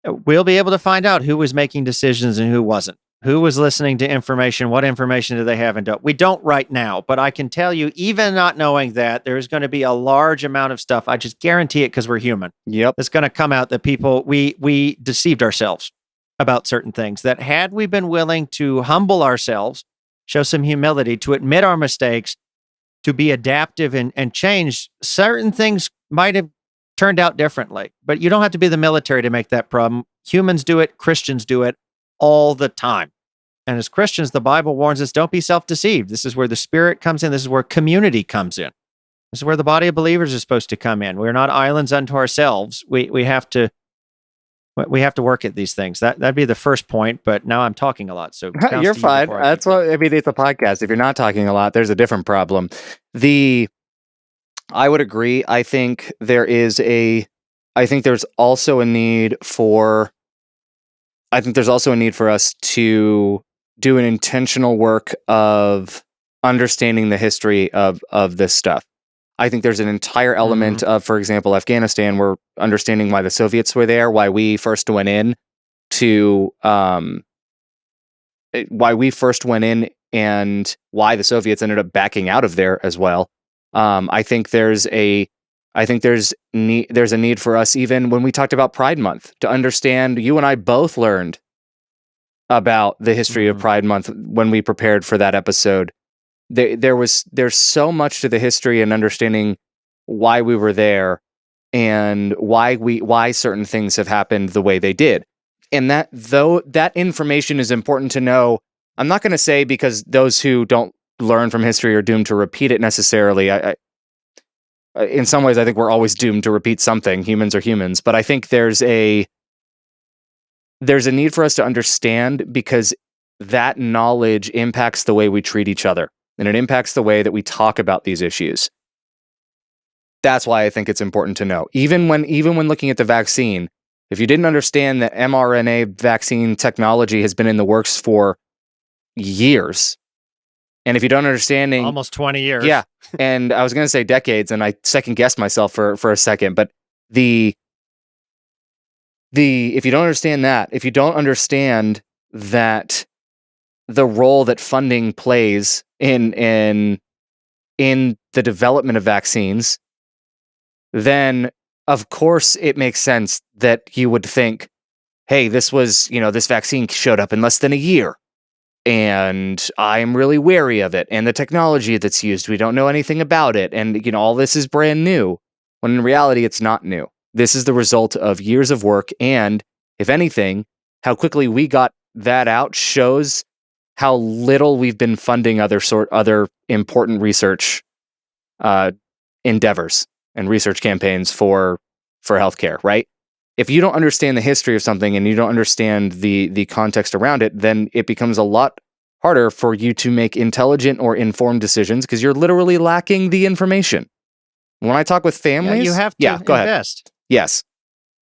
We'll be able to find out who was making decisions and who wasn't. Who was listening to information? What information do they have and don't? We don't right now, but I can tell you, even not knowing that, there's going to be a large amount of stuff. I just guarantee it because we're human. Yep. It's going to come out that people, we deceived ourselves about certain things, that had we been willing to humble ourselves, show some humility, to admit our mistakes, to be adaptive and change, certain things might have turned out differently. But you don't have to be the military to make that problem. Humans do it. Christians do it all the time. And as Christians, the Bible warns us, don't be self-deceived. This is where the Spirit comes in. This is where community comes in. This is where the body of believers is supposed to come in. We're not islands unto ourselves. We have to work at these things. That'd be the first point, but now I'm talking a lot. So you're fine. That's what I mean. It's a podcast. If you're not talking a lot, there's a different problem. I would agree. I think there's also a need for us to do an intentional work of understanding the history of this stuff. I think there's an entire element of, for example, Afghanistan, we're understanding why the Soviets were there, why we first went in and why the Soviets ended up backing out of there as well. I think there's a need for us, even when we talked about Pride Month, to understand. You and I both learned about the history of Pride Month when we prepared for that episode. There's so much to the history and understanding why we were there and why certain things have happened the way they did. And that information is important to know. I'm not going to say because those who don't learn from history are doomed to repeat it necessarily. In some ways, I think we're always doomed to repeat something. Humans are humans. But I think there's a need for us to understand, because that knowledge impacts the way we treat each other, and it impacts the way that we talk about these issues. That's why I think it's important to know. Even when looking at the vaccine, if you didn't understand that mRNA vaccine technology has been in the works for years, and if you don't understand almost 20 years. Yeah. And I was going to say decades, and I second guessed myself for a second, but if you don't understand that, if you don't understand that the role that funding plays in the development of vaccines, then of course it makes sense that you would think, hey, this vaccine showed up in less than a year, and I'm really wary of it, and the technology that's used, we don't know anything about it, and all this is brand new, when in reality it's not new. This is the result of years of work, and if anything, how quickly we got that out shows how little we've been funding other important research endeavors and research campaigns for healthcare, right? If you don't understand the history of something and you don't understand the context around it, then it becomes a lot harder for you to make intelligent or informed decisions, because you're literally lacking the information. When I talk with families, you have to invest. Ahead. Yes.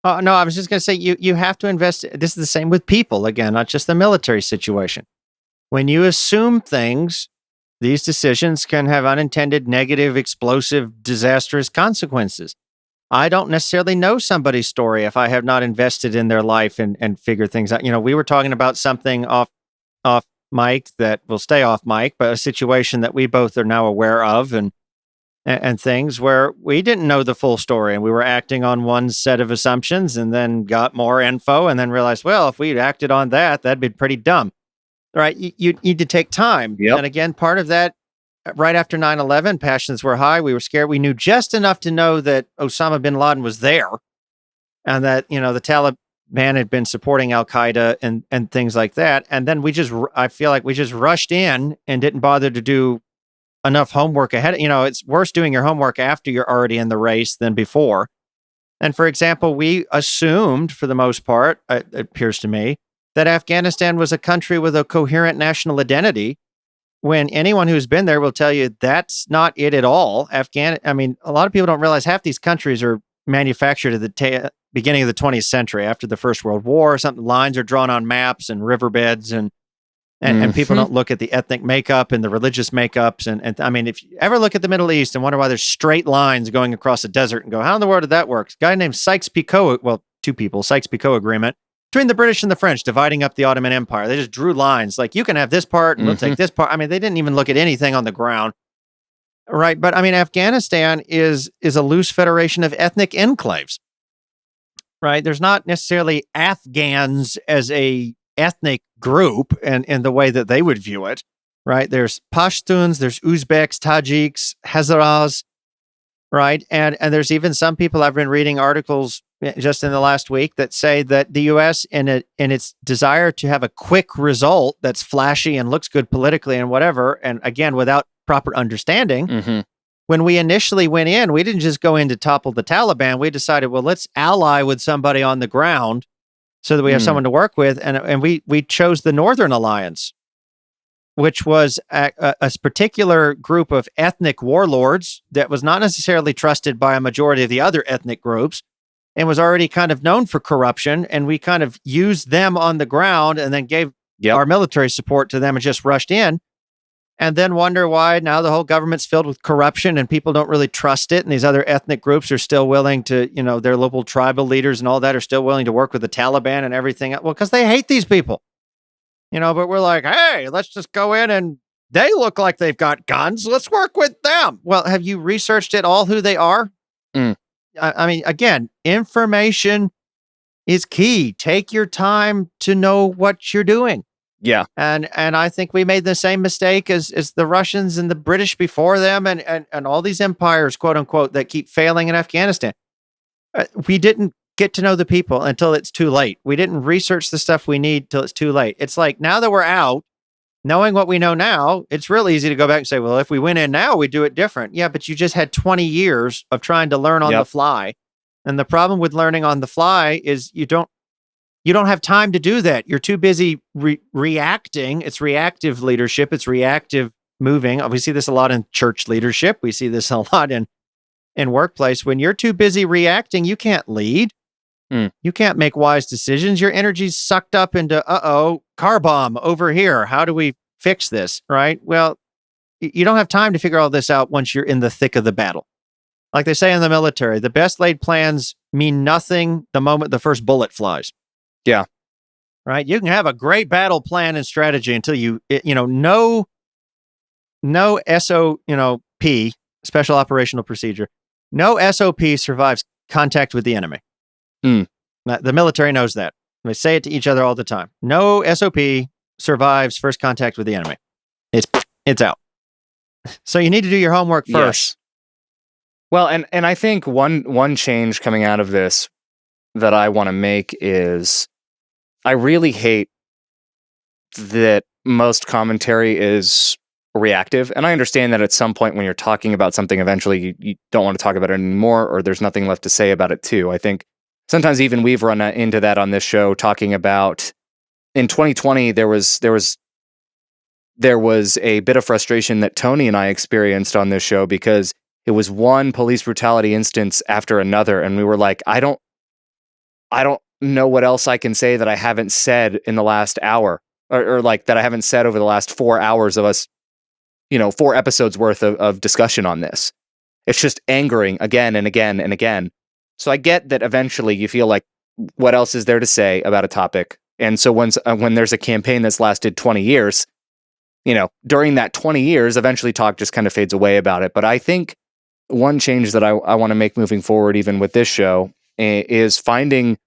No, I was just going to say, you have to invest. This is the same with people, again, not just the military situation. When you assume things, these decisions can have unintended, negative, explosive, disastrous consequences. I don't necessarily know somebody's story if I have not invested in their life and figured things out. We were talking about something off mic that will stay off mic, but a situation that we both are now aware of and things where we didn't know the full story, and we were acting on one set of assumptions and then got more info and then realized, well, if we'd acted on that, that'd be pretty dumb. right? You need to take time. Yep. And again, part of that, right after 9/11, passions were high. We were scared. We knew just enough to know that Osama bin Laden was there and that, the Taliban had been supporting Al Qaeda and things like that. And then I feel like we just rushed in and didn't bother to do enough homework ahead. It's worse doing your homework after you're already in the race than before. And for example, we assumed, for the most part, it appears to me, that Afghanistan was a country with a coherent national identity, when anyone who's been there will tell you that's not it at all. A lot of people don't realize half these countries are manufactured at the beginning of the 20th century, after the First World War or something. Lines are drawn on maps and riverbeds, and people don't look at the ethnic makeup and the religious makeups. And if you ever look at the Middle East and wonder why there's straight lines going across a desert and go, how in the world did that work? A guy named Sykes-Picot, two people, Sykes-Picot Agreement, between the British and the French, dividing up the Ottoman Empire. They just drew lines like, you can have this part and we'll take this part. They didn't even look at anything on the ground. Right. But Afghanistan is a loose federation of ethnic enclaves. Right. There's not necessarily Afghans as a ethnic group and in the way that they would view it. Right. There's Pashtuns, there's Uzbeks, Tajiks, Hazaras. Right. And there's even some people, I've been reading articles just in the last week, that say that the U.S. in its desire to have a quick result that's flashy and looks good politically and whatever, and again, without proper understanding, when we initially went in, we didn't just go in to topple the Taliban. We decided, well, let's ally with somebody on the ground so that we have someone to work with. And we chose the Northern Alliance, which was a particular group of ethnic warlords that was not necessarily trusted by a majority of the other ethnic groups, and was already kind of known for corruption. And we kind of used them on the ground and then gave our military support to them and just rushed in, and then wonder why now the whole government's filled with corruption and people don't really trust it. And these other ethnic groups are still willing to, their local tribal leaders and all that are still willing to work with the Taliban and everything. Well, because they hate these people, but we're like, hey, let's just go in, and they look like they've got guns. Let's work with them. Well, have you researched at all who they are? Again, information is key. Take your time to know what you're doing. Yeah. And I think we made the same mistake as the Russians and the British before them and all these empires, quote unquote, that keep failing in Afghanistan. We didn't get to know the people until it's too late. We didn't research the stuff we need till it's too late. It's like, now that we're out, knowing what we know now, it's real easy to go back and say, well, if we went in now, we'd do it different. Yeah, but you just had 20 years of trying to learn on the fly. And the problem with learning on the fly is you don't have time to do that. You're too busy reacting. It's reactive leadership. It's reactive moving. We see this a lot in church leadership. We see this a lot in workplace. When you're too busy reacting, you can't lead. You can't make wise decisions. Your energy's sucked up into, car bomb over here. How do we fix this? Right? Well, you don't have time to figure all this out once you're in the thick of the battle. Like they say in the military, the best laid plans mean nothing the moment the first bullet flies. Yeah. Right? You can have a great battle plan and strategy until no SOP, special operational procedure, no SOP survives contact with the enemy. The military knows that. They say it to each other all the time. No SOP survives first contact with the enemy. It's out. So you need to do your homework first. Yes. Well, and I think one change coming out of this that I want to make is I really hate that most commentary is reactive. And I understand that at some point when you're talking about something, eventually you don't want to talk about it anymore, or there's nothing left to say about it too. I think sometimes even we've run into that on this show, talking about in 2020, there was a bit of frustration that Tony and I experienced on this show because it was one police brutality instance after another. And we were like, I don't know what else I can say that I haven't said in the last hour or like that I haven't said over the last 4 hours of us, 4 episodes worth of discussion on this. It's just angering again and again and again. So I get that eventually you feel like, what else is there to say about a topic? And so when there's a campaign that's lasted 20 years, during that 20 years, eventually talk just kind of fades away about it. But I think one change that I want to make moving forward, even with this show, is finding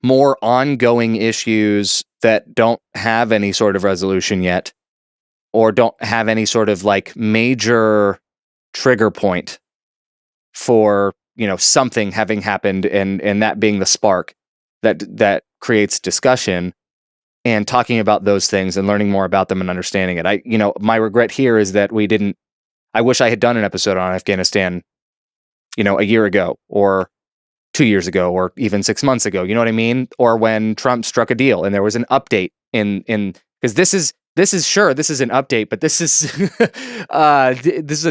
more ongoing issues that don't have any sort of resolution yet, or don't have any sort of like major trigger point for, something having happened, and that being the spark that creates discussion, and talking about those things and learning more about them and understanding it. My regret here is that I wish I had done an episode on Afghanistan, a year ago, or 2 years ago, or even 6 months ago. You know what I mean? Or when Trump struck a deal and there was an update because this is an update, but this is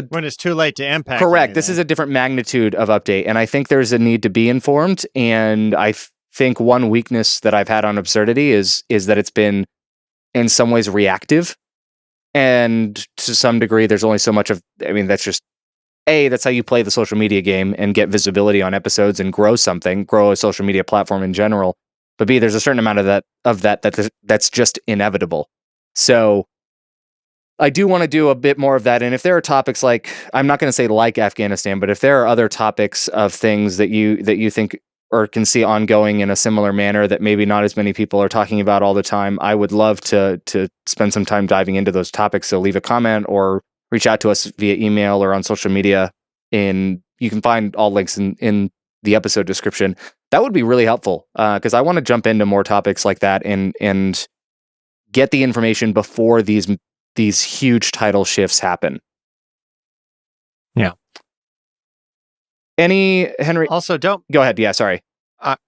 when it's too late to impact. Correct. Anything. This is a different magnitude of update, and I think there's a need to be informed. And I think one weakness that I've had on Absurdity is that it's been in some ways reactive, and to some degree, there's only so much of. I mean, that's just that's how you play the social media game and get visibility on episodes and grow a social media platform in general. But B, there's a certain amount of that's just inevitable. So I do want to do a bit more of that. And if there are topics like, I'm not going to say like Afghanistan, but if there are other topics of things that you think or can see ongoing in a similar manner that maybe not as many people are talking about all the time, I would love to spend some time diving into those topics. So leave a comment or reach out to us via email or on social media. You can find all links in the episode description. That would be really helpful because I want to jump into more topics like that and get the information before these huge title shifts happen. Yeah. Henry? Also, don't go ahead. Yeah, sorry.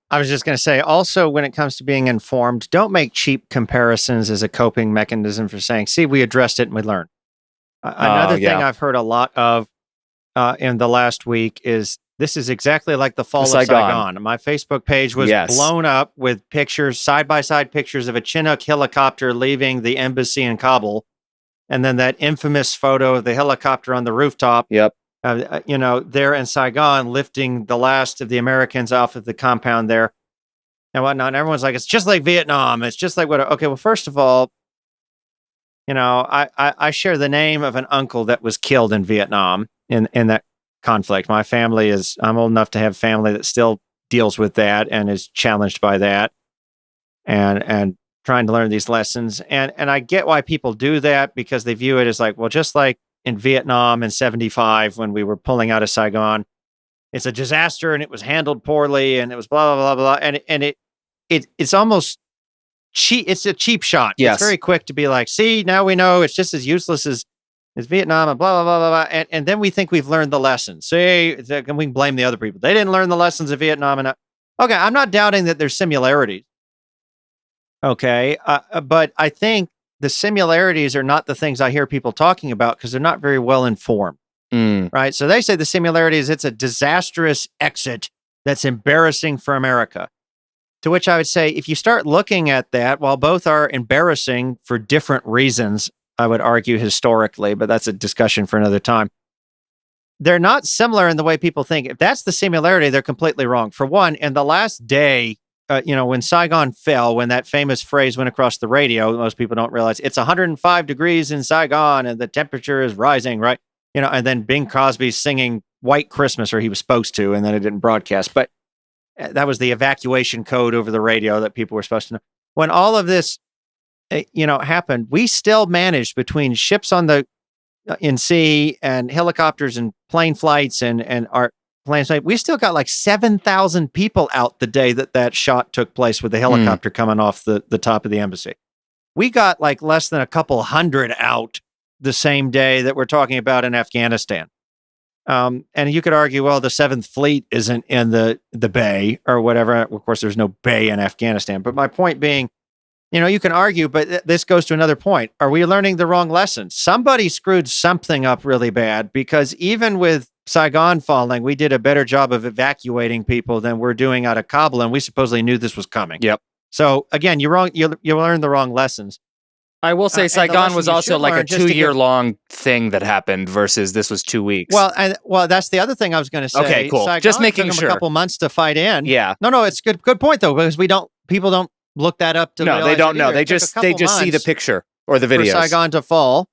I was just going to say, also, when it comes to being informed, don't make cheap comparisons as a coping mechanism for saying, see, we addressed it and we learned. Another thing I've heard a lot of in the last week is this is exactly like the fall of Saigon. My Facebook page was blown up with pictures, side-by-side pictures of a Chinook helicopter leaving the embassy in Kabul. And then that infamous photo of the helicopter on the rooftop. Yep. There in Saigon, lifting the last of the Americans off of the compound there and whatnot. And everyone's like, it's just like Vietnam. It's just like what? Okay, well, first of all, I share the name of an uncle that was killed in Vietnam in that conflict. My family I'm old enough to have family that still deals with that and is challenged by that and trying to learn these lessons. And I get why people do that because they view it as like, well, just like in Vietnam in 1975 when we were pulling out of Saigon, it's a disaster and it was handled poorly and it was blah, blah, blah, blah. And it's almost cheap. It's a cheap shot. Yes. It's very quick to be like, see, now we know it's just as useless as Vietnam and blah, blah, blah, blah, blah. And then we think we've learned the lessons. See, and we can blame the other people. They didn't learn the lessons of Vietnam. Okay, I'm not doubting that there's similarities. Okay, but I think the similarities are not the things I hear people talking about because they're not very well informed. Right? So they say the similarities, it's a disastrous exit that's embarrassing for America. To which I would say, if you start looking at that, while both are embarrassing for different reasons, I would argue historically, but that's a discussion for another time. They're not similar in the way people think. If that's the similarity, they're completely wrong. For one, in the last day, when Saigon fell, when that famous phrase went across the radio, most people don't realize it's 105 degrees in Saigon and the temperature is rising, right? And then Bing Crosby's singing White Christmas, or he was supposed to, and then it didn't broadcast. But that was the evacuation code over the radio that people were supposed to know. When all of this, happened, we still managed between ships in sea and helicopters and plane flights and our planes. We still got like 7,000 people out the day that shot took place with the helicopter coming off the top of the embassy. We got like less than a couple hundred out the same day that we're talking about in Afghanistan. And you could argue, well, the 7th Fleet isn't in the bay or whatever. Of course, there's no bay in Afghanistan. But my point being, you can argue, but this goes to another point. Are we learning the wrong lessons? Somebody screwed something up really bad because even with Saigon falling, we did a better job of evacuating people than we're doing out of Kabul, and we supposedly knew this was coming. Yep. So again, you're wrong. You learned the wrong lessons. I will say Saigon was also like a 2-year-long thing that happened versus this was 2 weeks. Well, that's the other thing I was going to say. Okay, cool. Saigon just making took them sure. a couple months to fight in. Yeah. No, it's good point though, because people don't look that up to. No, they don't know. They just see the picture or the videos. For Saigon to fall,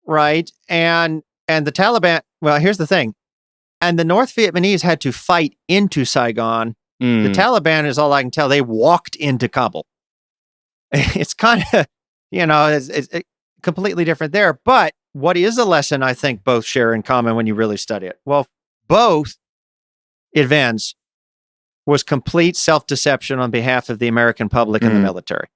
right? And the Taliban. Well, here's the thing. And the North Vietnamese had to fight into Saigon The Taliban is all I can tell. They walked into Kabul. It's kind of, it's completely different there. But what is a lesson I think both share in common when you really study it? Well, both events was complete self-deception on behalf of the American public and the military.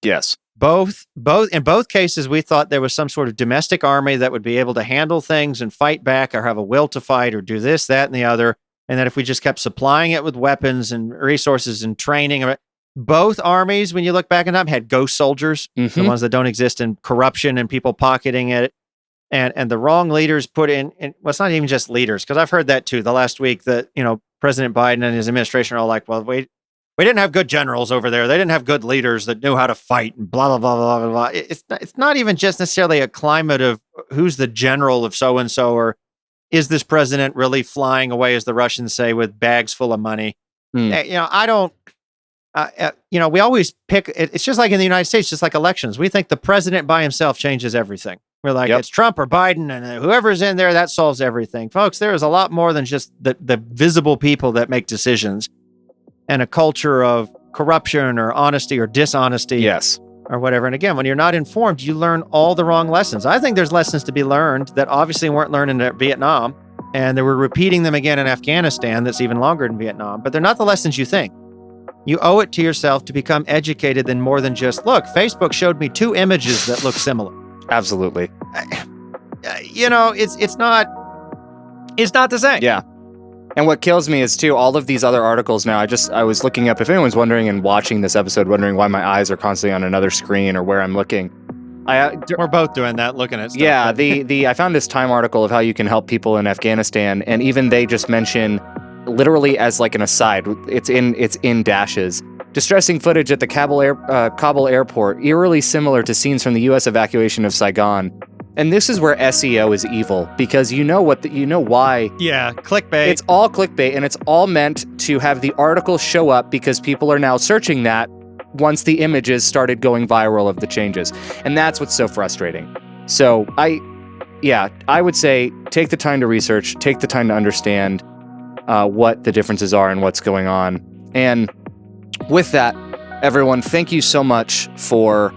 Yes. In both cases, we thought there was some sort of domestic army that would be able to handle things and fight back or have a will to fight or do this, that, and the other. And that if we just kept supplying it with weapons and resources and training, both armies, when you look back in time, had ghost soldiers, the ones that don't exist, and corruption and people pocketing it. And the wrong leaders put in well, it's not even just leaders, because I've heard that too the last week that, President Biden and his administration are all like, well, we didn't have good generals over there. They didn't have good leaders that knew how to fight and blah, blah, blah, blah, blah, blah. It's not even just necessarily a climate of who's the general of so-and-so, or is this president really flying away, as the Russians say, with bags full of money? I don't, we always pick, it's just like in the United States, just like elections. We think the president by himself changes everything. We're like, it's Trump or Biden, and whoever's in there, that solves everything. Folks, there is a lot more than just the visible people that make decisions, and a culture of corruption or honesty or dishonesty. Yes. Or whatever. And again, when you're not informed, you learn all the wrong lessons. I think there's lessons to be learned that obviously weren't learned in Vietnam, and they were repeating them again in Afghanistan. That's even longer than Vietnam, but they're not the lessons you think. You owe it to yourself to become educated in more than just, look, Facebook showed me 2 images that look similar. Absolutely. It's not the same. Yeah. And what kills me is, too, all of these other articles now, I was looking up, if anyone's wondering and watching this episode, wondering why my eyes are constantly on another screen or where I'm looking. We're both doing that, looking at stuff. Yeah, I found this Time article of how you can help people in Afghanistan, and even they just mention, literally as like an aside, it's in dashes, distressing footage at the Kabul airport, eerily similar to scenes from the U.S. evacuation of Saigon. And this is where SEO is evil, because you know why. Yeah, clickbait. It's all clickbait, and it's all meant to have the article show up because people are now searching that once the images started going viral of the changes. And that's what's so frustrating. So I would say take the time to research, take the time to understand what the differences are and what's going on. And with that, everyone, thank you so much for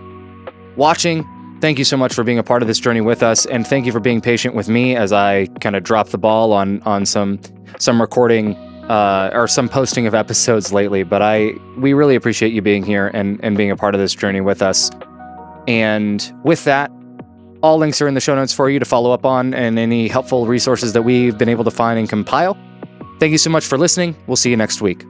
watching. Thank you so much for being a part of this journey with us, and thank you for being patient with me as I kind of dropped the ball on some recording or some posting of episodes lately. But we really appreciate you being here and being a part of this journey with us. And with that, all links are in the show notes for you to follow up on, and any helpful resources that we've been able to find and compile. Thank you so much for listening. We'll see you next week.